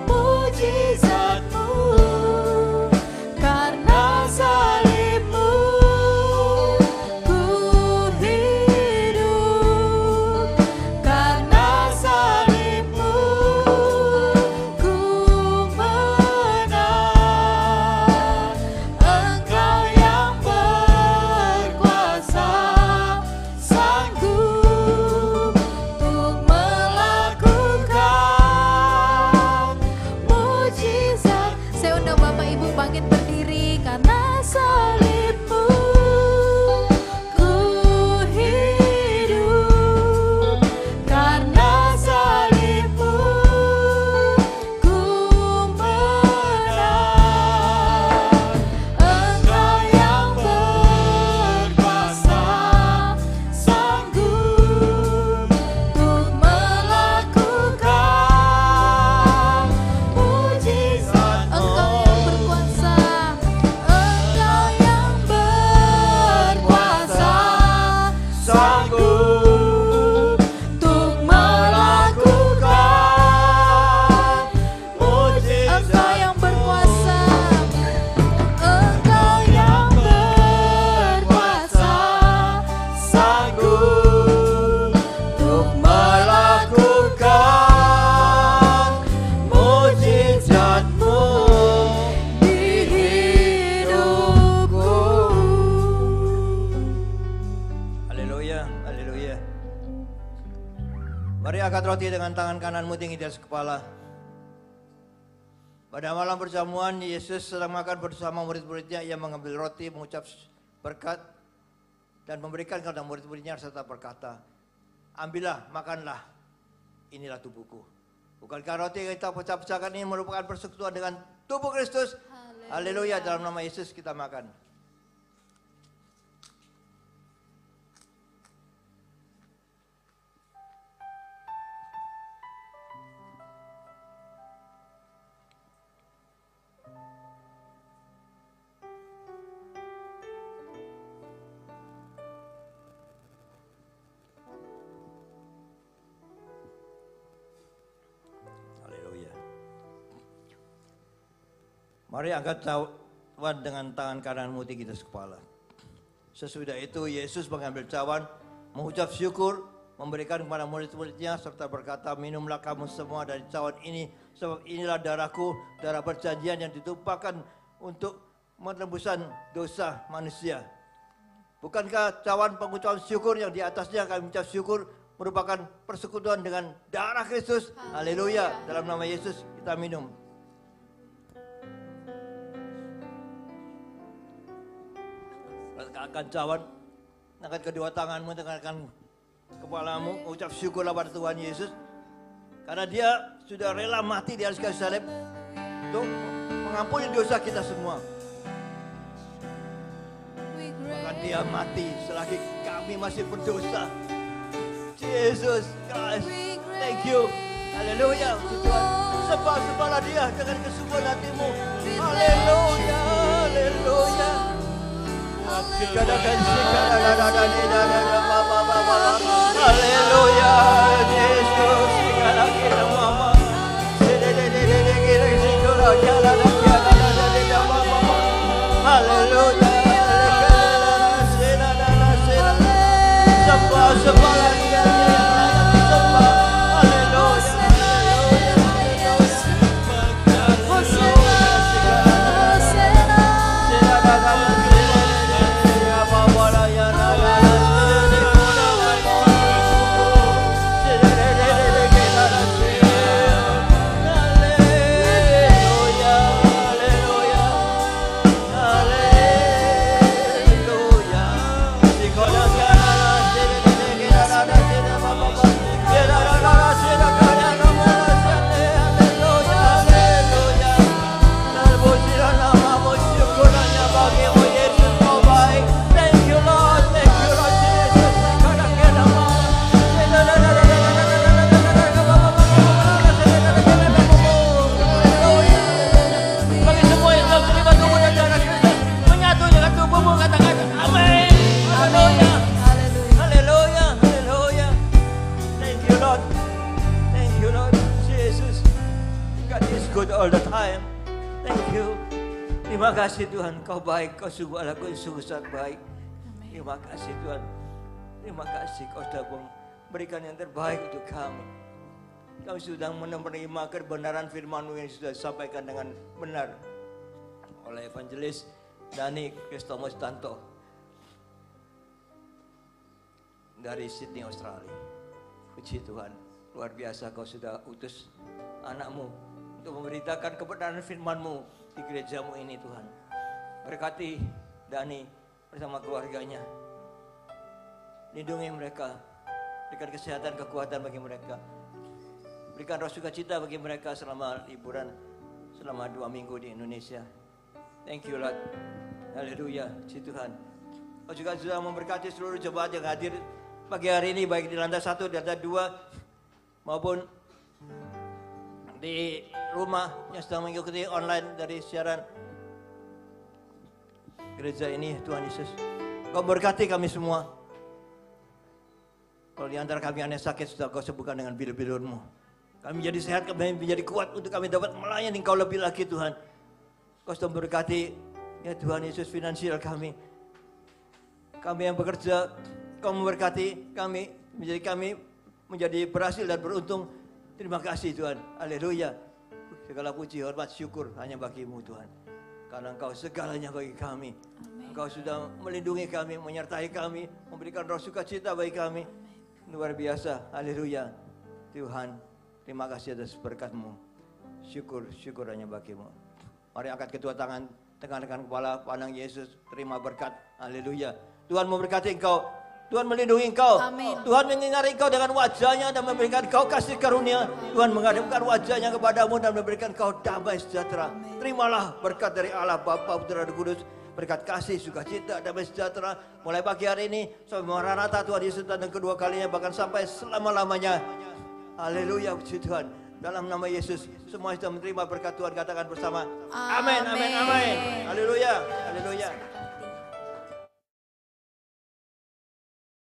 mujizat-Mu. Karena salib-Mu ku hidup, karena salib-Mu ku menang. Engkau yang berkuasa, sanggup untuk melakukan mujizat. Saya undang Bapak Ibu bangkit berdiri. Karena salib-Mu ku hidup, karena salib-Mu ku menang. Engkau yang berkuasa, sanggup untuk melakukan mujizat. Engkau yang berkuasa, Engkau yang berkuasa, sanggup untuk melakukan mujizat. Engkau yang berkuasa, Engkau yang berkuasa, sanggup untuk melakukan mujizat-Mu di hidupku. Haleluya, haleluya. Mari angkat roti dengan tangan kananmu tinggi di atas kepala. Pada malam perjamuan, Yesus sedang makan bersama murid-muridnya. Ia mengambil roti, mengucap berkat, dan memberikan kepada murid-muridnya serta berkata, ambillah, makanlah, inilah tubuhku. Bukankah roti yang kita pecah-pecahkan ini merupakan persekutuan dengan tubuh Kristus? Haleluya, dalam nama Yesus kita makan. Haleluya. Mari angkat cawan dengan tangan kananmu tinggi di atas kepala. Sesudah itu Yesus mengambil cawan, mengucap syukur, memberikan kepada murid-muridnya serta berkata, minumlah kamu semua dari cawan ini, sebab inilah darahku, darah perjanjian yang ditumpahkan untuk menebusan dosa manusia. Bukankah cawan pengucapan syukur yang di atasnya kami mengucap syukur merupakan persekutuan dengan darah Kristus? Haleluya. Dalam nama Yesus kita minum. Letakkan cawan, angkat kedua tanganmu, tegakkan kepalamu, ucap syukurlah pada Tuhan Yesus. Karena dia sudah rela mati di atas kayu salib untuk mengampuni dosa kita semua. Maka dia mati selagi kami masih berdosa. Yesus Christ, thank you. Haleluya, Tuhan. Sembah-sembahlah dia dengan kesungguhan hatimu. Haleluya, haleluya. Haleluya, Yesus. Haleluya. Sembah-sembahlah dia. All the time. Thank you. Terima kasih Tuhan, Kau baik, Kau sungguh Allah, Kau sungguh sangat baik. Terima kasih Tuhan. Terima kasih Kau sudah memberikan yang terbaik untuk kami. Kami sudah menerima kebenaran firman-Mu yang sudah disampaikan dengan benar oleh Evangelis Dani Kristomus Tanto dari Sydney, Australia. Puji Tuhan, luar biasa Kau sudah utus anak-Mu untuk memberitakan kebenaran firman-Mu di gereja-Mu ini Tuhan. Berkati Dani bersama keluarganya. Lindungi mereka. Berikan kesehatan, kekuatan bagi mereka. Berikan roh sukacita bagi mereka selama liburan, selama 2 minggu di Indonesia. Thank you Lord. Haleluya, puji Tuhan. Kau juga sudah memberkati seluruh jemaat yang hadir pagi hari ini, baik di lantai 1, di lantai 2, maupun di rumah yang sedang mengikuti online dari siaran gereja ini. Tuhan Yesus, Kau berkati kami semua. Kalau di antara kami ada yang sakit, sudah Kau sembuhkan dengan bilur-bilur-Mu. Kami menjadi sehat, kami menjadi kuat untuk kami dapat melayani Kau lebih lagi Tuhan. Kau sudah berkati ya Tuhan Yesus finansial kami. Kami yang bekerja, Kau memberkati kami menjadi berhasil dan beruntung. Terima kasih Tuhan. Haleluya. Segala puji, hormat, syukur hanya bagi-Mu Tuhan. Karena Engkau segalanya bagi kami. Amen. Engkau sudah melindungi kami, menyertai kami, memberikan roh sukacita bagi kami. Amen. Luar biasa. Haleluya. Tuhan, terima kasih atas berkat-Mu. Syukur hanya bagi-Mu. Mari angkat kedua tangan, tekan-tekan kepala, pandang Yesus, terima berkat. Haleluya. Tuhan memberkati engkau. Tuhan melindungi engkau. Amin. Tuhan menyinari engkau dengan wajahnya dan memberikan engkau kasih karunia. Tuhan menghadapkan wajahnya kepadamu dan memberikan engkau damai sejahtera. Amin. Terimalah berkat dari Allah Bapa, Putra dan Kudus. Berkat kasih, sukacita, damai sejahtera. Mulai pagi hari ini sampai Maranatha Tuhan Yesus dan kedua kalinya, bahkan sampai selama-lamanya. Haleluya, puji Tuhan. Dalam nama Yesus, semua sudah menerima berkat Tuhan, katakan bersama. Amin, amin, amin. Haleluya, haleluya.